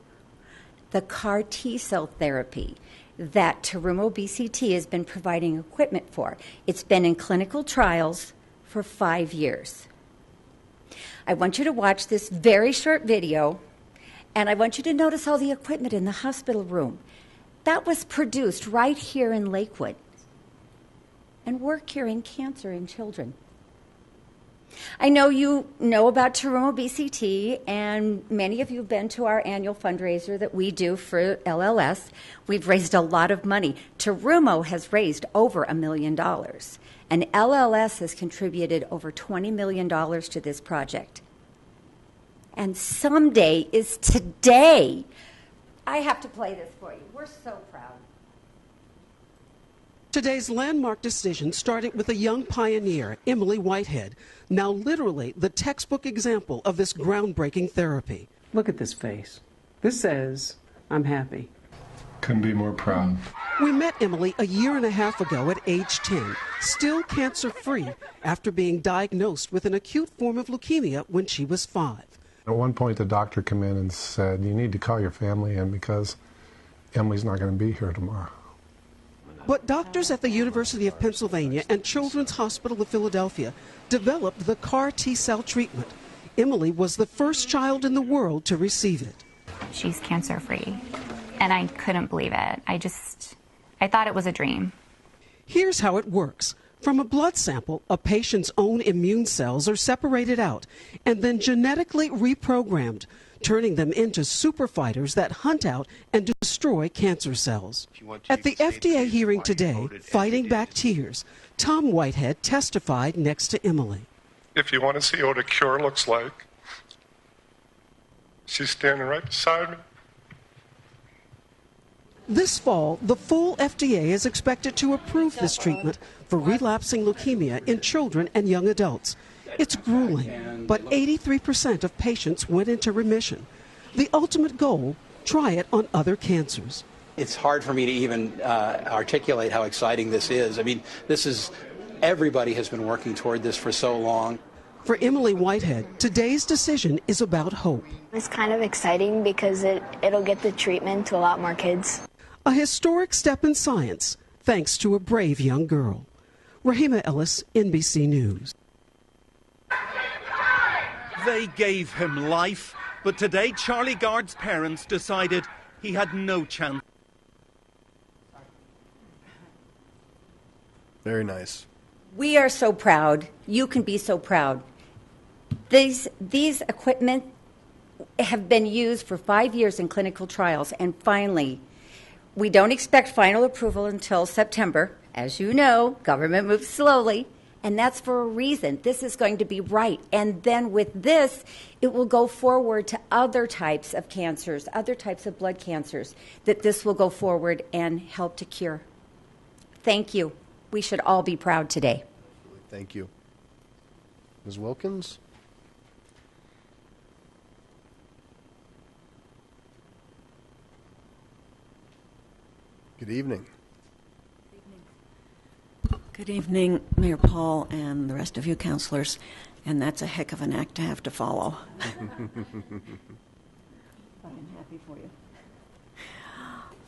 Speaker 20: the CAR T-cell therapy that Terumo BCT has been providing equipment for. It's been in clinical trials for 5 years. I want you to watch this very short video, and I want you to notice all the equipment in the hospital room. That was produced right here in Lakewood. And we're curing cancer in children. I know you know about Terumo BCT, and many of you have been to our annual fundraiser that we do for LLS. We've raised a lot of money. Terumo has raised over $1 million, and LLS has contributed over $20 million to this project. And someday is today. I have to play this for you. We're so proud.
Speaker 21: Today's landmark decision started with a young pioneer, Emily Whitehead, now literally the textbook example of this groundbreaking therapy.
Speaker 22: Look at this face. This says, I'm happy.
Speaker 23: Couldn't be more proud.
Speaker 21: We met Emily a year and a half ago at age 10, still cancer-free after being diagnosed with an acute form of leukemia when she was 5.
Speaker 23: At one point, the doctor came in and said, you need to call your family in because Emily's not going to be here tomorrow.
Speaker 21: But doctors at the University of Pennsylvania and Children's Hospital of Philadelphia developed the CAR T-cell treatment. Emily was the first child in the world to receive it.
Speaker 24: She's cancer-free, and I couldn't believe it. I thought it was a dream.
Speaker 21: Here's how it works. From a blood sample, a patient's own immune cells are separated out and then genetically reprogrammed, turning them into super fighters that hunt out and destroy cancer cells. At the FDA hearing today, fighting back tears, Tom Whitehead testified next to Emily.
Speaker 23: If you want to see what a cure looks like, she's standing right beside me.
Speaker 21: This fall, the full FDA is expected to approve this treatment for relapsing leukemia in children and young adults. It's grueling, but 83% of patients went into remission. The ultimate goal, try it on other cancers.
Speaker 25: It's hard for me to even articulate how exciting this is. I mean, everybody has been working toward this for so long.
Speaker 21: For Emily Whitehead, today's decision is about hope.
Speaker 26: It's kind of exciting because it'll get the treatment to a lot more kids.
Speaker 21: A historic step in science, thanks to a brave young girl. Rahima Ellis, NBC News.
Speaker 27: They gave him life, but today Charlie Gard's parents decided
Speaker 3: He had no chance.
Speaker 1: Very nice.
Speaker 20: We are so proud. You can be so proud. These equipment have been used for 5 years in clinical trials, and finally, we don't expect final approval until September. As you know, government moves slowly, and that's for a reason. This is going to be right. And then with this, it will go forward to other types of cancers, other types of blood cancers, that this will go forward and help to cure. Thank you. We should all be proud today.
Speaker 1: Thank you. Ms. Wilkins? Good evening.
Speaker 5: Good evening, Mayor Paul and the rest of you councilors. And that's a heck of an act to have to follow. I'm happy for you.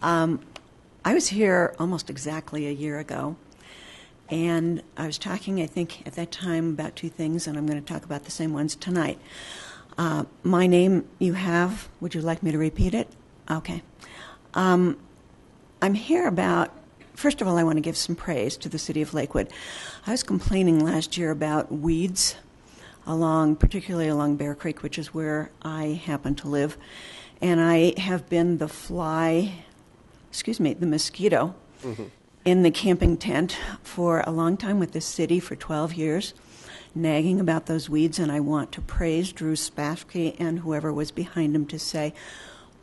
Speaker 5: I was here almost exactly a year ago, and I was talking, I think, at that time about two things, and I'm going to talk about the same ones tonight. My name you have. Would you like me to repeat it? Okay. I'm here about, first of all, I want to give some praise to the city of Lakewood. I was complaining last year about weeds particularly along Bear Creek, which is where I happen to live. And I have been the mosquito in the camping tent for a long time with the city, for 12 years, nagging about those weeds. And I want to praise Drew Spaffke and whoever was behind him to say,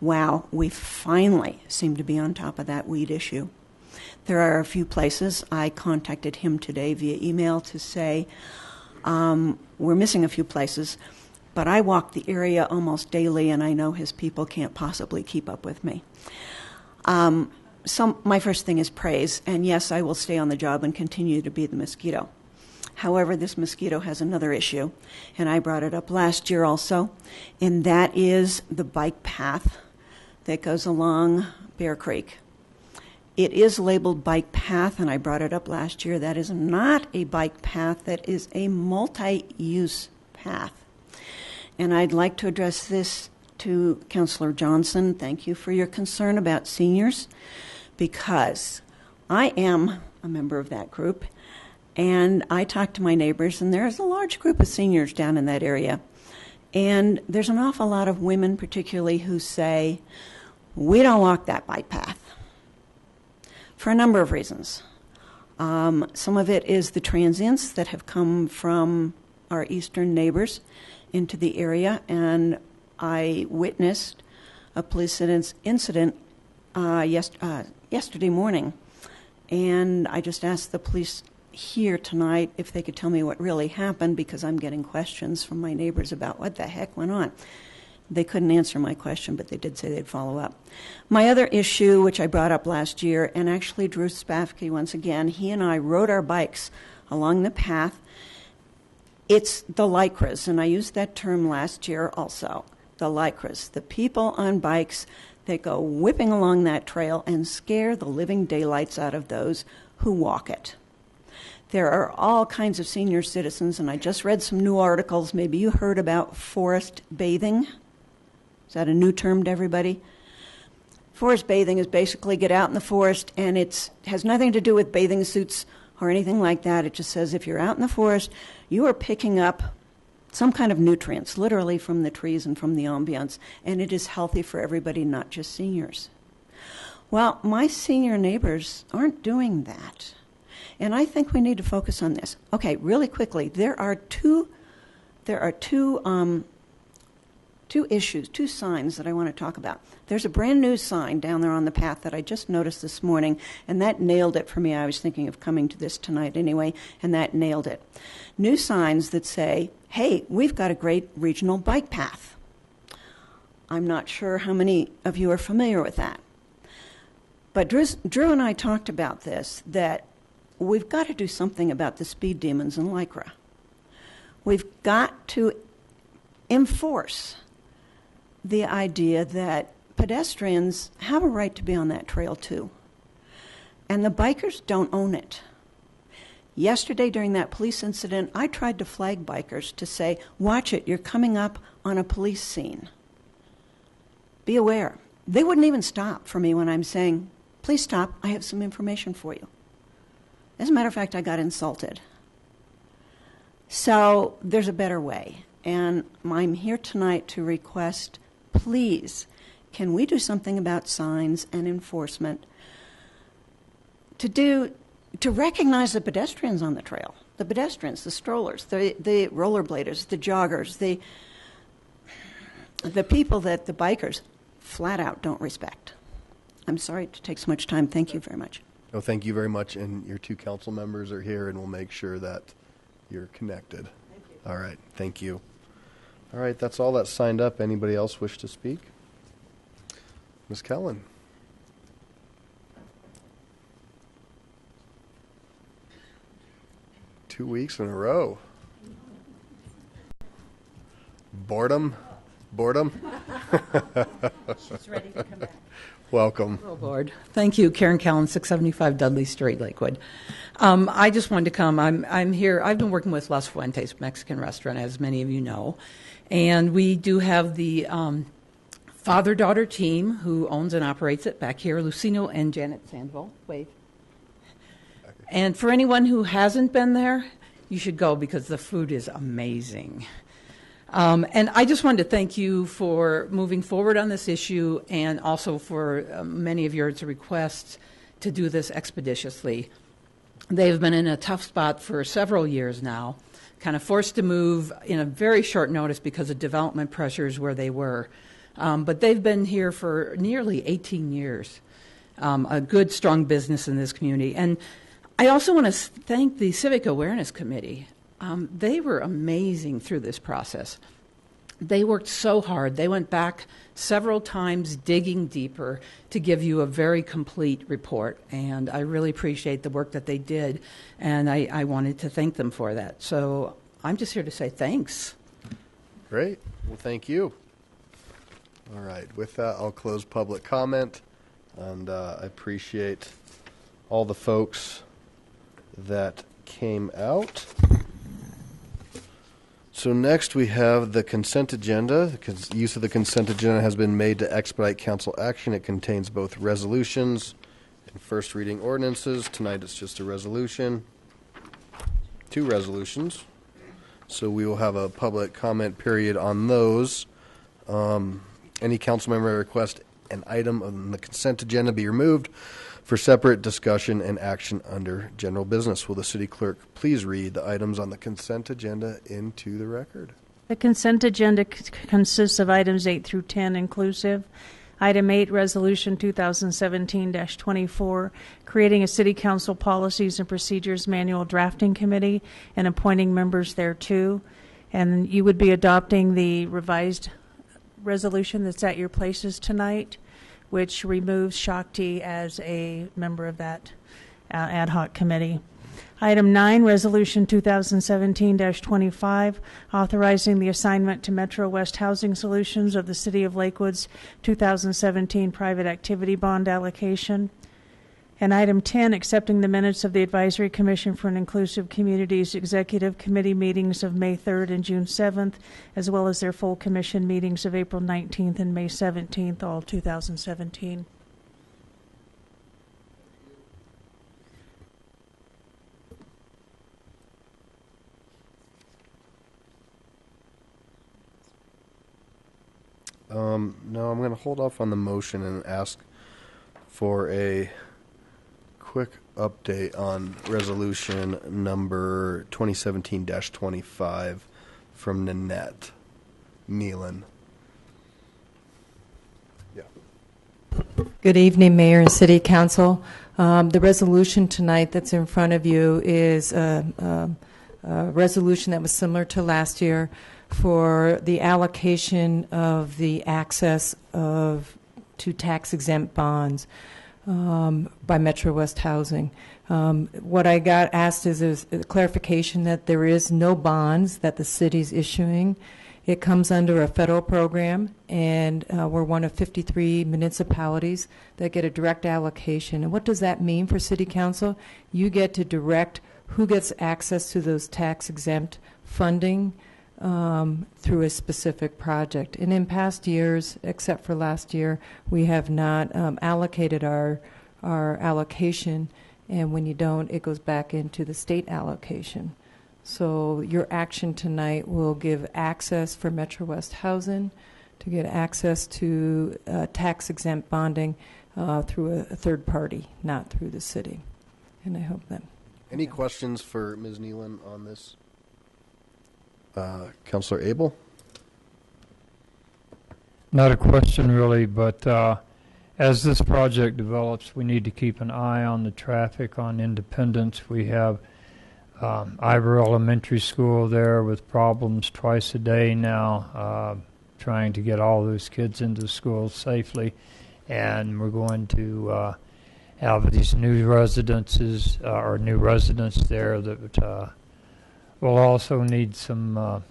Speaker 5: wow, we finally seem to be on top of that weed issue. There are a few places. I contacted him today via email to say, we're missing a few places, but I walk the area almost daily, and I know his people can't possibly keep up with me. My first thing is praise, and yes, I will stay on the job and continue to be the mosquito. However, this mosquito has another issue, and I brought it up last year also, and that is the bike path that goes along Bear Creek. It is labeled bike path, and I brought it up last year. That is not a bike path. That is a multi-use path. And I'd like to address this to Councilor Johnson. Thank you for your concern about seniors, because I am a member of that group, and I talk to my neighbors, and there's a large group of seniors down in that area. And there's an awful lot of women particularly who say, we don't walk that bike path. For a number of reasons. Some of it is the transients that have come from our eastern neighbors into the area, and I witnessed a police incident yesterday morning, and I just asked the police here tonight if they could tell me what really happened, because I'm getting questions from my neighbors about what the heck went on. They couldn't answer my question, but they did say they'd follow up. My other issue, which I brought up last year, and actually Drew Spaffke, once again, he and I rode our bikes along the path. It's the lycras, and I used that term last year also, the lycras, the people on bikes that go whipping along that trail and scare the living daylights out of those who walk it. There are all kinds of senior citizens, and I just read some new articles. Maybe you heard about forest bathing. Is that a new term to everybody? Forest bathing is basically get out in the forest, and it has nothing to do with bathing suits or anything like that. It just says if you're out in the forest, you are picking up some kind of nutrients, literally from the trees and from the ambience, and it is healthy for everybody, not just seniors. Well, my senior neighbors aren't doing that, and I think we need to focus on this. Okay, really quickly, there are two issues, two signs that I want to talk about. There's a brand new sign down there on the path that I just noticed this morning, and that nailed it for me. I was thinking of coming to this tonight anyway, and that nailed it. New signs that say, hey, we've got a great regional bike path. I'm not sure how many of you are familiar with that. But Drew and I talked about this, that we've got to do something about the speed demons in Lycra. We've got to enforce the idea that pedestrians have a right to be on that trail too. And the bikers don't own it. Yesterday during that police incident, I tried to flag bikers to say, watch it, you're coming up on a police scene. Be aware. They wouldn't even stop for me when I'm saying, please stop, I have some information for you. As a matter of fact, I got insulted. So there's a better way. And I'm here tonight to request, please, can we do something about signs and enforcement to recognize the pedestrians on the trail, the pedestrians, the strollers, the rollerbladers, the joggers, the people that the bikers flat out don't respect. I'm sorry to take so much time. Thank you very much.
Speaker 1: Oh, thank you very much. And your two council members are here, and we'll make sure that you're connected. Thank you. All right. Thank you. All right. That's all that's signed up. Anybody else wish to speak? Ms. Kellen. Two weeks in a row. Boredom?
Speaker 3: She's ready to come back.
Speaker 1: Welcome.
Speaker 3: Oh, Lord. Thank you, Karen Callan, 675 Dudley Street, Lakewood. I just wanted to come. I'm here. I've been working with Las Fuentes Mexican Restaurant, as many of you know, and we do have the father-daughter team who owns and operates it back here, Lucino and Janet Sandville. Wave. And for anyone who hasn't been there, you should go because the food is amazing. And I just wanted to thank you for moving forward on this issue and also for many of your requests to do this expeditiously. They've been in a tough spot for several years now, kind of forced to move in a very short notice because of development pressures where they were. But they've been here for nearly 18 years, a good, strong business in this community. And I also want to thank the Civic Awareness Committee. They were amazing through this process. They worked so hard. They went back several times digging deeper to give you a very complete report, and I really appreciate the work that they did, and I wanted to thank them for that. So I'm just here to say thanks.
Speaker 1: Great. Well, thank you. All right. With that, I'll close public comment, and I appreciate all the folks that came out. So next we have the consent agenda. The use of the consent agenda has been made to expedite council action. It contains both resolutions and first reading ordinances. Tonight it's just a resolution. Two resolutions. So we will have a public comment period on those. Any council member may request an item on the consent agenda be removed for separate discussion and action under general business. Will the city clerk please read the items on the consent agenda into the record?
Speaker 2: The consent agenda consists of items 8 through 10 inclusive. Item 8, Resolution 2017-24, creating a City Council Policies and Procedures Manual Drafting Committee and appointing members thereto. And you would be adopting the revised resolution that's at your places tonight, which removes Shakti as a member of that ad hoc committee. Item 9, Resolution 2017-25, authorizing the assignment to Metro West Housing Solutions of the City of Lakewood's 2017 private activity bond allocation. And item 10, accepting the minutes of the Advisory Commission for an Inclusive Communities Executive Committee meetings of May 3rd and June 7th, as well as their full commission meetings of April 19th and May 17th, all 2017.
Speaker 1: No, I'm going to hold off on the motion and ask for a quick update on resolution number 2017-25 from Nanette Nealon. Yeah.
Speaker 9: Good evening, Mayor and City Council. The resolution tonight that's in front of you is a resolution that was similar to last year for the allocation of the access to tax-exempt bonds by Metro West Housing. What I got asked is a clarification that there is no bonds that the city's issuing. It comes under a federal program, and we're one of 53 municipalities that get a direct allocation. And what does that mean for City Council? You get to direct who gets access to those tax-exempt funding through a specific project. And in past years, except for last year, we have not allocated our allocation, and when you don't, it goes back into the state allocation. So your action tonight will give access for Metro West Housing to get access to tax-exempt bonding through a third party, not through the city. And I hope that.
Speaker 1: Any questions for Ms. Nealon on this? Councilor Abel?
Speaker 8: Not a question really, but as this project develops, we need to keep an eye on the traffic on Independence. We have Ivor Elementary School there with problems twice a day now, trying to get all those kids into school safely. And we're going to have these new residences, or new residents there that will also need some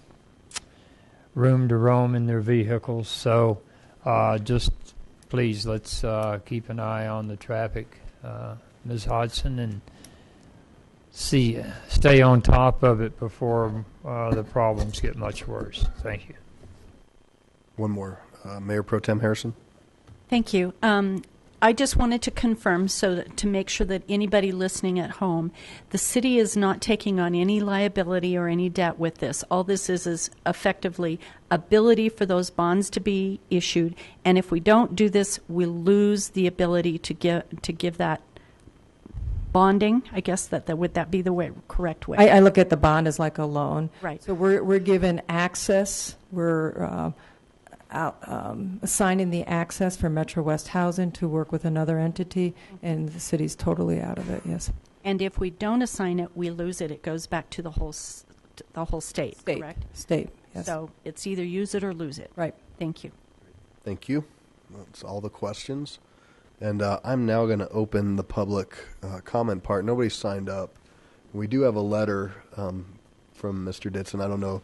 Speaker 8: room to roam in their vehicles. So just please, let's keep an eye on the traffic, Ms. Hodgson, and stay on top of it before the problems get much worse. Thank you.
Speaker 1: One more. Mayor Pro Tem Harrison?
Speaker 4: Thank you. I just wanted to confirm to make sure that anybody listening at home, the city is not taking on any liability or any debt with this. All this is effectively ability for those bonds to be issued, and if we don't do this, we lose the ability to give that bonding. I guess would that be the correct way?
Speaker 9: I look at the bond as like a loan.
Speaker 4: Right.
Speaker 9: So we're given access. We're assigning the access for Metro West Housing to work with another entity, and the city's totally out of it. Yes.
Speaker 4: And if we don't assign it, we lose it. It goes back to the whole state. Correct?
Speaker 9: State. Yes.
Speaker 4: So it's either use it or lose it.
Speaker 9: Right.
Speaker 4: Thank you.
Speaker 1: Thank you. That's all the questions. And I'm now going to open the public comment part. Nobody signed up. We do have a letter from Mr. Ditson. I don't know.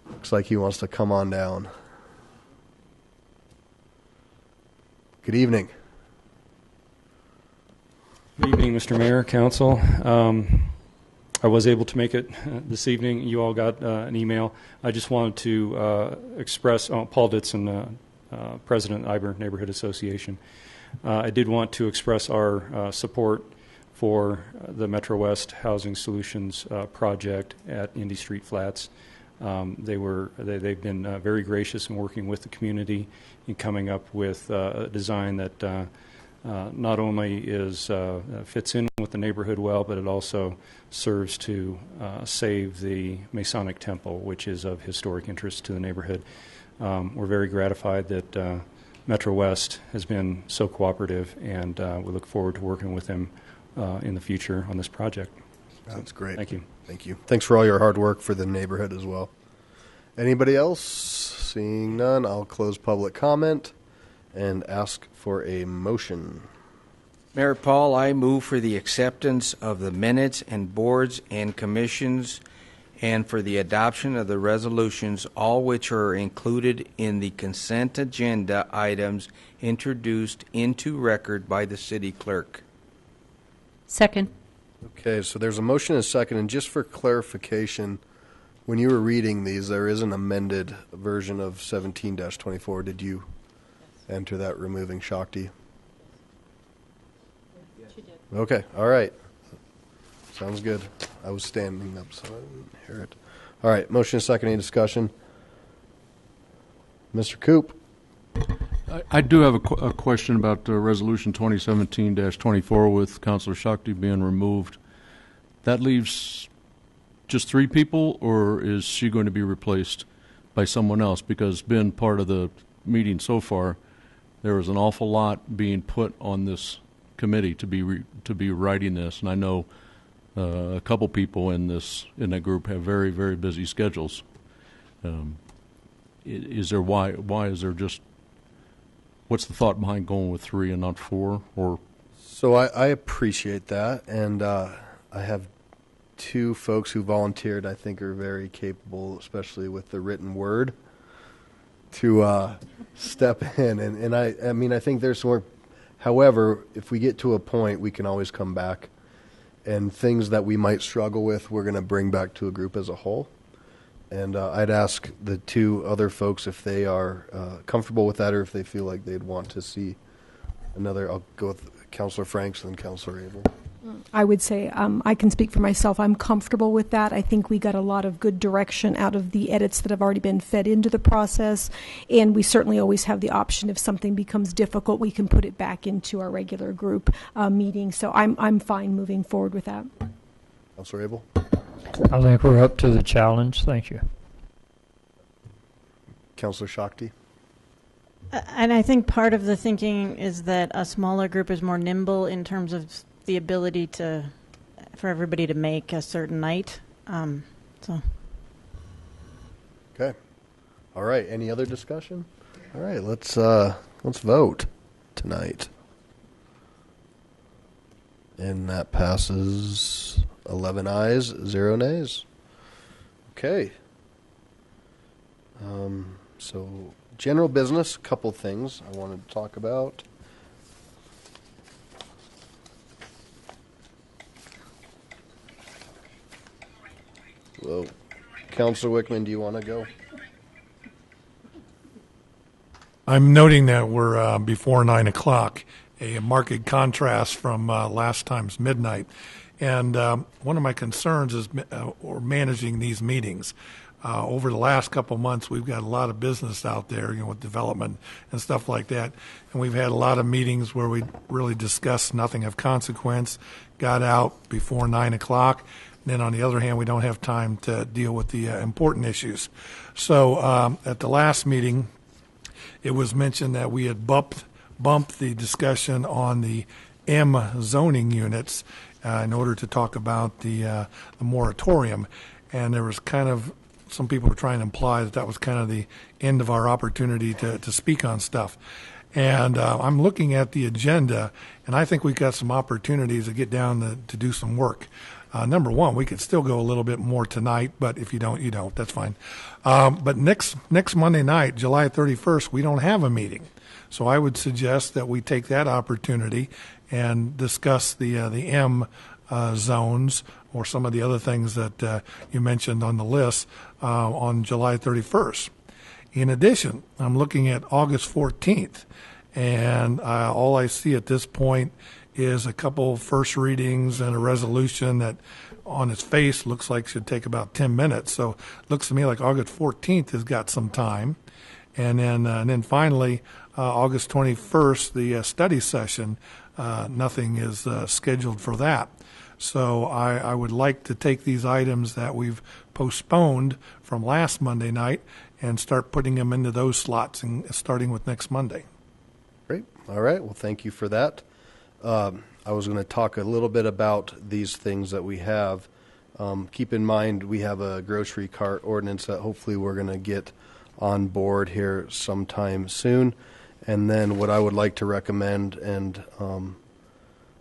Speaker 1: Looks like he wants to come on down. Good evening.
Speaker 12: Good evening, Mr. Mayor, Council. I was able to make it this evening. You all got an email. I just wanted to express, Paul Ditson, President, Ivor Neighborhood Association. I did want to express our support for the Metro West Housing Solutions project at Indy Street Flats. They've been very gracious in working with the community in coming up with a design that not only fits in with the neighborhood well, but it also serves to save the Masonic Temple, which is of historic interest to the neighborhood. We're very gratified that Metro West has been so cooperative, and we look forward to working with them in the future on this project.
Speaker 1: That's great.
Speaker 12: Thank you.
Speaker 1: Thank you. Thanks for all your hard work for the neighborhood as well. Anybody else? Seeing none, I'll close public comment and ask for a motion.
Speaker 13: Mayor Paul, I move for the acceptance of the minutes and boards and commissions and for the adoption of the resolutions, all which are included in the consent agenda items introduced into record by the city clerk.
Speaker 4: Second.
Speaker 1: Okay, so there's a motion and a second, and just for clarification, when you were reading these, there is an amended version of 17-24. Did you enter that, removing Shakti?
Speaker 4: Yes, you did.
Speaker 1: Okay, all right. Sounds good. I was standing up, so I didn't hear it. All right, motion and second, any discussion? Mr. Coop.
Speaker 14: I do have a question about Resolution 2017-24 with Councilor Shakti being removed. That leaves just 3 people, or is she going to be replaced by someone else? Because being part of the meeting so far, there was an awful lot being put on this committee to be writing this, and I know a couple people in that group have very, very busy schedules. Is there why is there just? What's the thought behind going with 3 and not 4? Or
Speaker 1: so I appreciate that, and I have 2 folks who volunteered. I think are very capable, especially with the written word, to step in. And I mean I think there's more. However, if we get to a point, we can always come back, and things that we might struggle with, we're going to bring back to a group as a whole. And I'd ask the two other folks if they are comfortable with that or if they feel like they'd want to see another. I'll go with Councilor Franks and then Councilor Abel.
Speaker 6: I would say I can speak for myself. I'm comfortable with that. I think we got a lot of good direction out of the edits that have already been fed into the process, and we certainly always have the option if something becomes difficult, we can put it back into our regular group meeting. So I'm fine moving forward with that.
Speaker 1: Councilor Abel?
Speaker 8: I think we're up to the challenge. Thank you.
Speaker 1: Councilor Shakti?
Speaker 2: And I think part of the thinking is that a smaller group is more nimble in terms of the ability for everybody to make a certain night. So.
Speaker 1: Okay. All right. Any other discussion? All right. Let's vote tonight. And that passes 11 ayes, 0 nays. Okay. So general business, a couple things I wanted to talk about. Well, Councilor Wickman, do you want to go?
Speaker 7: I'm noting that we're before 9 o'clock, a marked contrast from last time's midnight. And one of my concerns is managing these meetings. Over the last couple of months, we've got a lot of business out there, with development and stuff like that. And we've had a lot of meetings where we really discussed nothing of consequence, got out before 9 o'clock. Then on the other hand, we don't have time to deal with the important issues. So at the last meeting, it was mentioned that we had bumped the discussion on the M zoning units in order to talk about the moratorium. And there was kind of, some people were trying to imply that that was kind of the end of our opportunity to speak on stuff. And I'm looking at the agenda, and I think we've got some opportunities to get down to do some work. Number one, we could still go a little bit more tonight, but if you don't, you don't. That's fine. But next Monday night, July 31st, we don't have a meeting. So I would suggest that we take that opportunity and discuss the M zones or some of the other things that you mentioned on the list on July 31st. In addition, I'm looking at August 14th, and all I see at this point is a couple first readings and a resolution that on its face looks like should take about 10 minutes. So it looks to me like August 14th has got some time. And then finally, August 21st, the study session, nothing is scheduled for that. So I would like to take these items that we've postponed from last Monday night and start putting them into those slots, and starting with next Monday.
Speaker 1: Great. All right. Well, thank you for that. I was going to talk a little bit about these things that we have. Keep in mind, we have a grocery cart ordinance that hopefully we're going to get on board here sometime soon. And then what I would like to recommend, and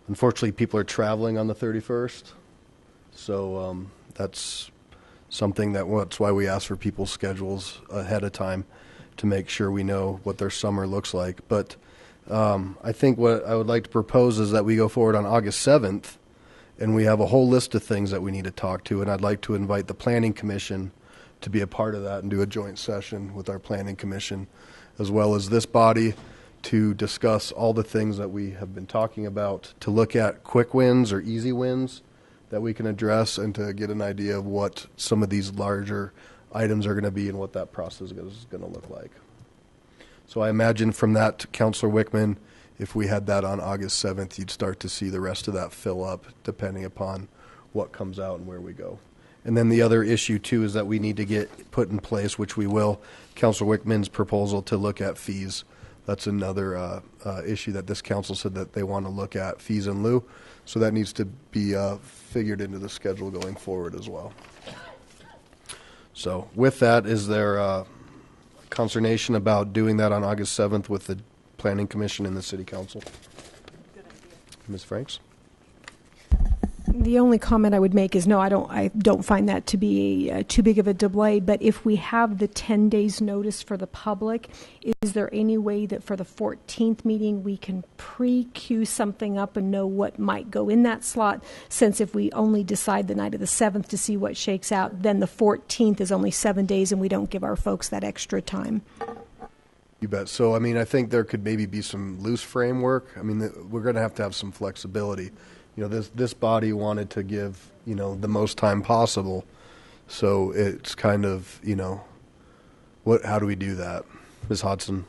Speaker 1: unfortunately people are traveling on the 31st, so that's something that's why we ask for people's schedules ahead of time to make sure we know what their summer looks like. But I think what I would like to propose is that we go forward on August 7th, and we have a whole list of things that we need to talk to, and I'd like to invite the Planning Commission to be a part of that and do a joint session with our Planning Commission, as well as this body, to discuss all the things that we have been talking about, to look at quick wins or easy wins that we can address, and to get an idea of what some of these larger items are going to be and what that process is going to look like. So I imagine from that, Councilor Wickman, if we had that on August 7th, you'd start to see the rest of that fill up depending upon what comes out and where we go. And then the other issue, too, is that we need to get put in place, which we will, Councilor Wickman's proposal to look at fees. That's another issue that this council said that they want to look at, fees in lieu. So that needs to be figured into the schedule going forward as well. So with that, is there consternation about doing that on August 7th with the Planning Commission and the City Council? Ms. Franks?
Speaker 6: The only comment I would make is no, I don't find that to be too big of a delay. But if we have the 10 days notice for the public, is there any way that for the 14th meeting we can pre-queue something up and know what might go in that slot? Since if we only decide the night of the 7th to see what shakes out, then the 14th is only 7 days and we don't give our folks that extra time.
Speaker 1: You bet. So, I mean, I think there could maybe be some loose framework. I mean, we're going to have some flexibility. You know, this body wanted to give, you know, the most time possible. So it's kind of, you know, how do we do that? Ms. Hodson?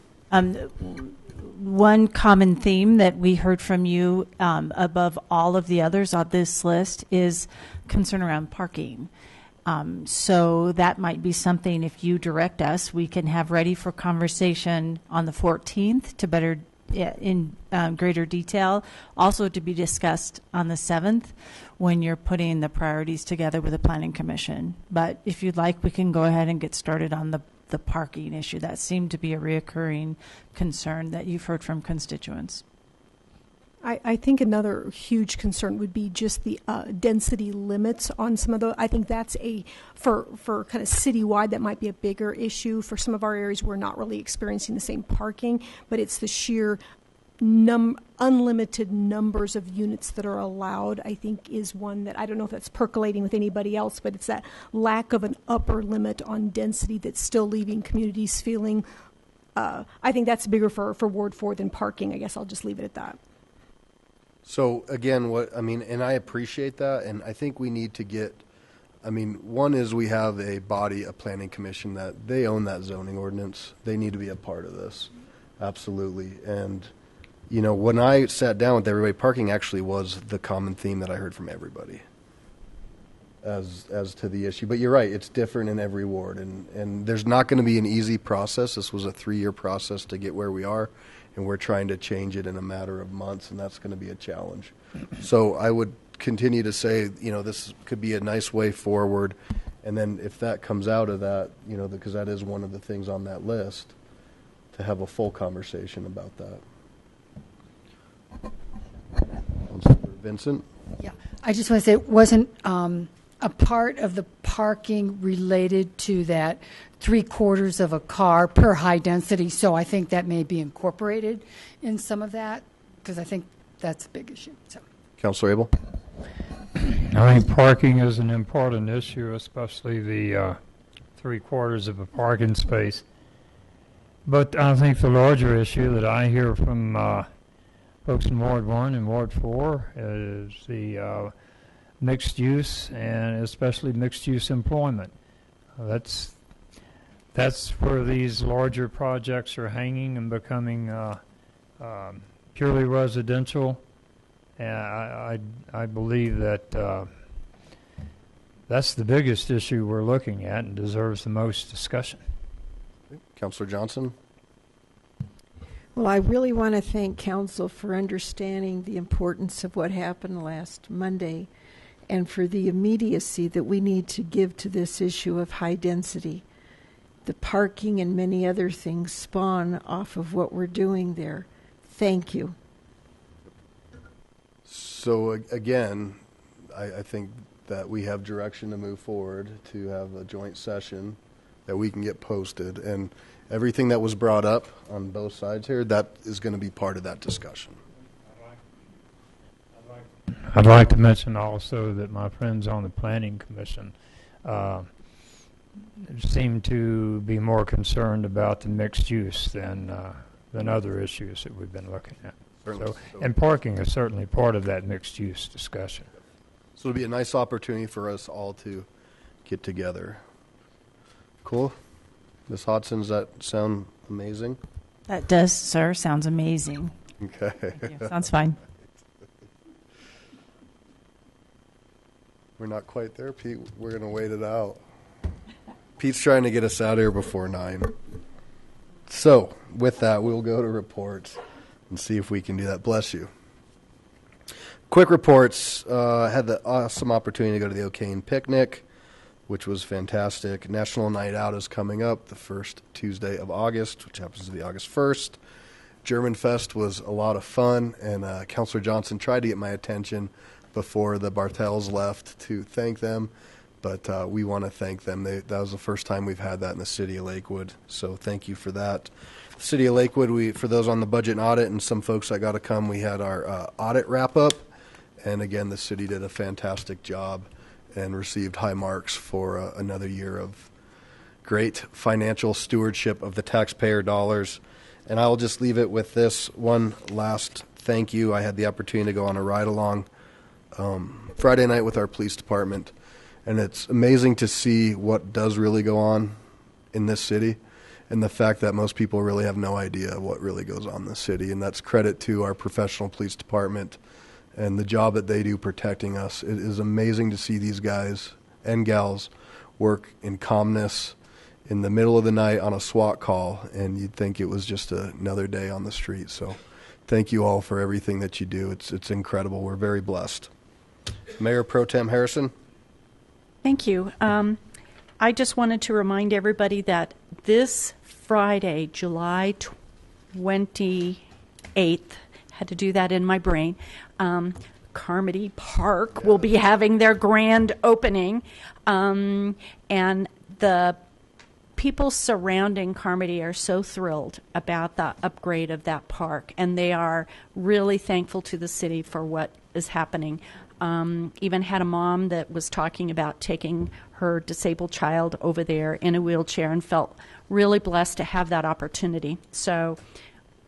Speaker 10: One common theme that we heard from you above all of the others on this list is concern around parking. So that might be something, if you direct us, we can have ready for conversation on the 14th to better in greater detail, also to be discussed on the 7th when you're putting the priorities together with the Planning Commission. But if you'd like, we can go ahead and get started on the parking issue. That seemed to be a reoccurring concern that you've heard from constituents.
Speaker 6: I think another huge concern would be just the density limits on some of those. I think that's for kind of citywide, that might be a bigger issue. For some of our areas, we're not really experiencing the same parking, but it's the sheer unlimited numbers of units that are allowed, I think, is one that I don't know if that's percolating with anybody else, but it's that lack of an upper limit on density that's still leaving communities feeling. I think that's bigger for Ward 4 than parking. I guess I'll just leave it at that.
Speaker 1: So again, and I appreciate that, and I think we need to get, one is we have a planning commission that they own that zoning ordinance. They need to be a part of this. Absolutely. And, you know, when I sat down with everybody, parking actually was the common theme that I heard from everybody as to the issue. But you're right, it's different in every ward, and there's not going to be an easy process. This was a 3-year process to get where we are. And we're trying to change it in a matter of months, and that's going to be a challenge. So I would continue to say, you know, this could be a nice way forward. And then if that comes out of that, you know, because that is one of the things on that list, to have a full conversation about that. Vincent?
Speaker 11: Yeah, I just want to say it wasn't a part of the parking related to that 3/4 of a car per high density. So I think that may be incorporated in some of that, because I think that's a big issue. So,
Speaker 1: Councilor Abel?
Speaker 8: I think parking is an important issue, especially the 3/4 of a parking space. But I think the larger issue that I hear from folks in Ward 1 and Ward 4 is the mixed use, and especially mixed use employment. That's where these larger projects are hanging and becoming purely residential. And I believe that that's the biggest issue we're looking at and deserves the most discussion.
Speaker 1: Councilor Johnson?
Speaker 15: Well, I really want to thank Council for understanding the importance of what happened last Monday and for the immediacy that we need to give to this issue of high density. The parking and many other things spawn off of what we're doing there. Thank you.
Speaker 1: So again, I think that we have direction to move forward to have a joint session that we can get posted, and everything that was brought up on both sides here, that is going to be part of that discussion.
Speaker 8: I'd like to mention also that my friends on the Planning Commission seem to be more concerned about the mixed use than other issues that we've been looking at. And parking is certainly part of that mixed use discussion.
Speaker 1: So it'll be a nice opportunity for us all to get together. Cool. Ms. Hodson, does that sound amazing?
Speaker 10: That does, sir. Sounds amazing.
Speaker 1: Okay.
Speaker 10: Sounds fine.
Speaker 1: We're not quite there, Pete. We're going to wait it out. Pete's trying to get us out of here before 9. So, with that, we'll go to reports and see if we can do that. Bless you. Quick reports. Had the awesome opportunity to go to the O'Kane Picnic, which was fantastic. National Night Out is coming up the first Tuesday of August, which happens to be August 1st. German Fest was a lot of fun, and Councilor Johnson tried to get my attention, before the Bartels left to thank them, but we want to thank them. That was the first time we've had that in the city of Lakewood, so thank you for that. The city of Lakewood, for those on the budget and audit and some folks that got to come, we had our audit wrap-up, and again, the city did a fantastic job and received high marks for another year of great financial stewardship of the taxpayer dollars. And I'll just leave it with this one last thank you. I had the opportunity to go on a ride-along Friday night with our police department, and it's amazing to see what does really go on in this city and the fact that most people really have no idea what really goes on in the city, and that's credit to our professional police department and the job that they do protecting us. It is amazing to see these guys and gals work in calmness in the middle of the night on a SWAT call, and you'd think it was just another day on the street. So thank you all for everything that you do. It's incredible. We're very blessed. Mayor Pro Tem Harrison.
Speaker 4: Thank you. I just wanted to remind everybody that this Friday, July 28th, had to do that in my brain, Carmody Park will be having their grand opening, and the people surrounding Carmody are so thrilled about the upgrade of that park, and they are really thankful to the city for what is happening. Even had a mom that was talking about taking her disabled child over there in a wheelchair and felt really blessed to have that opportunity. So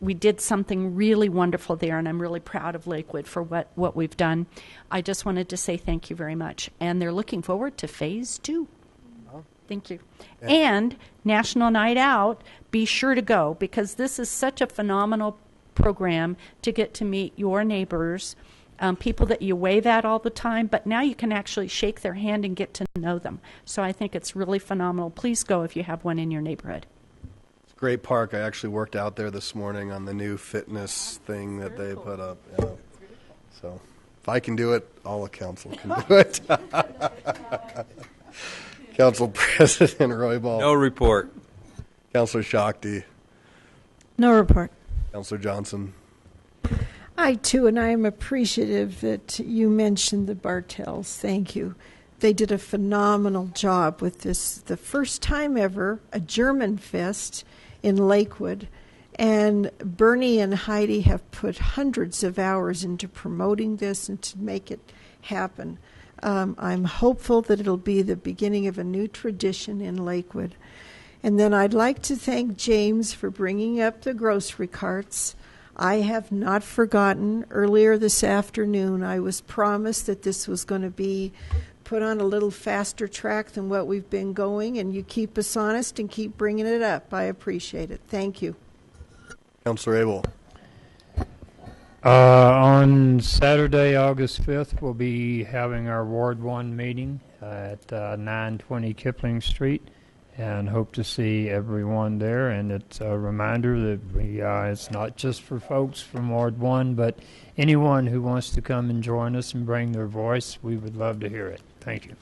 Speaker 4: we did something really wonderful there, and I'm really proud of Lakewood for what we've done. I just wanted to say thank you very much, and they're looking forward to phase 2. Thank you. And National Night Out, be sure to go, because this is such a phenomenal program to get to meet your neighbors, people that you wave at all the time, but now you can actually shake their hand and get to know them. So I think it's really phenomenal. Please go if you have one in your neighborhood.
Speaker 1: It's a great park. I actually worked out there this morning on the new fitness thing that they put up. Yeah. So if I can do it, all of council can do it. Council President Roybal.
Speaker 13: No report.
Speaker 1: Councilor Shakti.
Speaker 2: No report.
Speaker 1: Councilor Johnson.
Speaker 15: I, too, and I am appreciative that you mentioned the Bartels. Thank you. They did a phenomenal job with this, the first time ever, a German Fest in Lakewood. And Bernie and Heidi have put hundreds of hours into promoting this and to make it happen. I'm hopeful that it'll be the beginning of a new tradition in Lakewood. And then I'd like to thank James for bringing up the grocery carts. I have not forgotten. Earlier this afternoon, I was promised that this was going to be put on a little faster track than what we've been going, and you keep us honest and keep bringing it up. I appreciate it. Thank you.
Speaker 1: Councilor Abel.
Speaker 8: On Saturday, August 5th, we'll be having our Ward 1 meeting at 920 Kipling Street, and hope to see everyone there. And it's a reminder that it's not just for folks from Ward 1, but anyone who wants to come and join us and bring their voice, we would love to hear it. Thank you.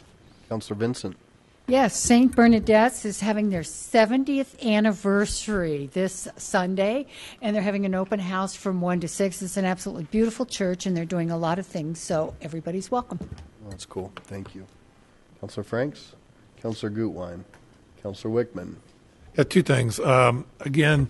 Speaker 1: Councilor Vincent.
Speaker 11: Yes, St. Bernadette's is having their 70th anniversary this Sunday, and they're having an open house from 1 to 6. It's an absolutely beautiful church, and they're doing a lot of things, so everybody's welcome.
Speaker 1: Oh, that's cool. Thank you. Councilor Franks. Councilor Gutwein. Councilor Wickman.
Speaker 7: Yeah, two things. Again,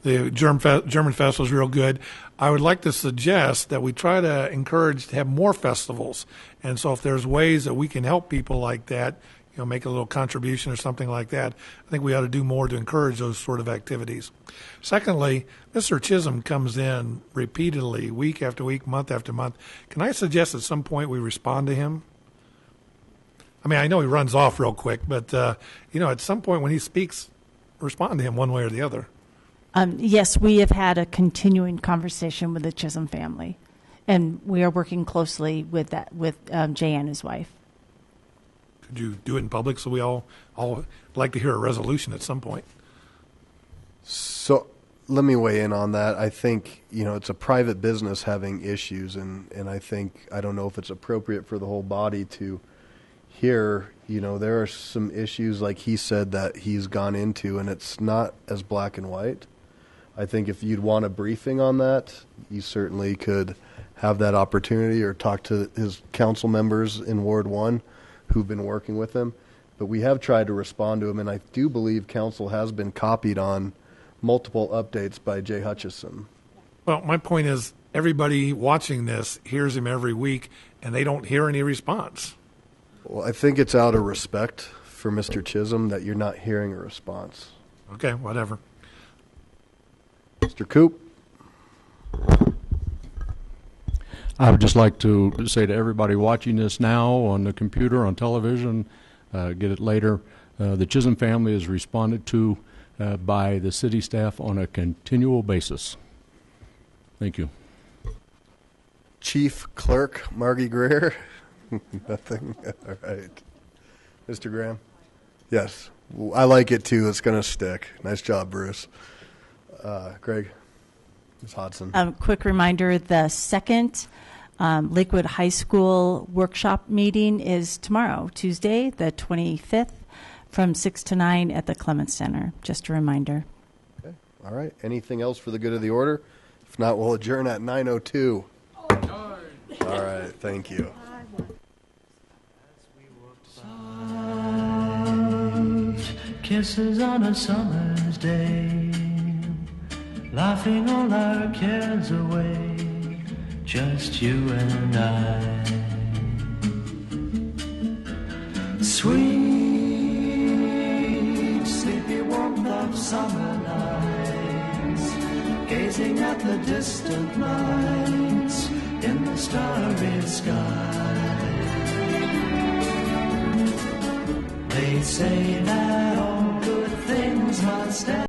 Speaker 7: the German Festival is real good. I would like to suggest that we try to encourage to have more festivals. And so if there's ways that we can help people like that, make a little contribution or something like that, I think we ought to do more to encourage those sort of activities. Secondly, Mr. Chisholm comes in repeatedly, week after week, month after month. Can I suggest at some point we respond to him? I mean, I know he runs off real quick, but, at some point when he speaks, respond to him one way or the other.
Speaker 10: Yes, we have had a continuing conversation with the Chisholm family, and we are working closely with Jay and his wife.
Speaker 7: Could you do it in public so we all like to hear a resolution at some point?
Speaker 1: So let me weigh in on that. I think, it's a private business having issues, and I don't know if it's appropriate for the whole body to hear, there are some issues, like he said, that he's gone into, and it's not as black and white. I think if you'd want a briefing on that, you certainly could have that opportunity or talk to his council members in Ward 1 who've been working with him. But we have tried to respond to him, and I do believe council has been copied on multiple updates by Jay Hutchison.
Speaker 7: Well, my point is everybody watching this hears him every week, and they don't hear any response.
Speaker 1: Well, I think it's out of respect for Mr. Chisholm that you're not hearing a response.
Speaker 7: Okay, whatever.
Speaker 1: Mr. Coop?
Speaker 14: I would just like to say to everybody watching this now on the computer, on television, get it later, the Chisholm family is responded to by the city staff on a continual basis. Thank you.
Speaker 1: Chief Clerk Margie Greer? Nothing? All right. Mr. Graham? Yes. I like it too. It's going to stick. Nice job, Bruce. Greg? Ms. Hodson?
Speaker 10: Quick reminder, the second Lakewood High School workshop meeting is tomorrow, Tuesday, the 25th, from 6 to 9 at the Clements Center. Just a reminder.
Speaker 1: Okay. All right. Anything else for the good of the order? If not, we'll adjourn at 9:02. All right. Thank you.
Speaker 16: Kisses on a summer's day, laughing all our cares away, just you and I. Sweet, sleepy warmth of summer nights, gazing at the distant lights in the starry sky. They say that all good things must end.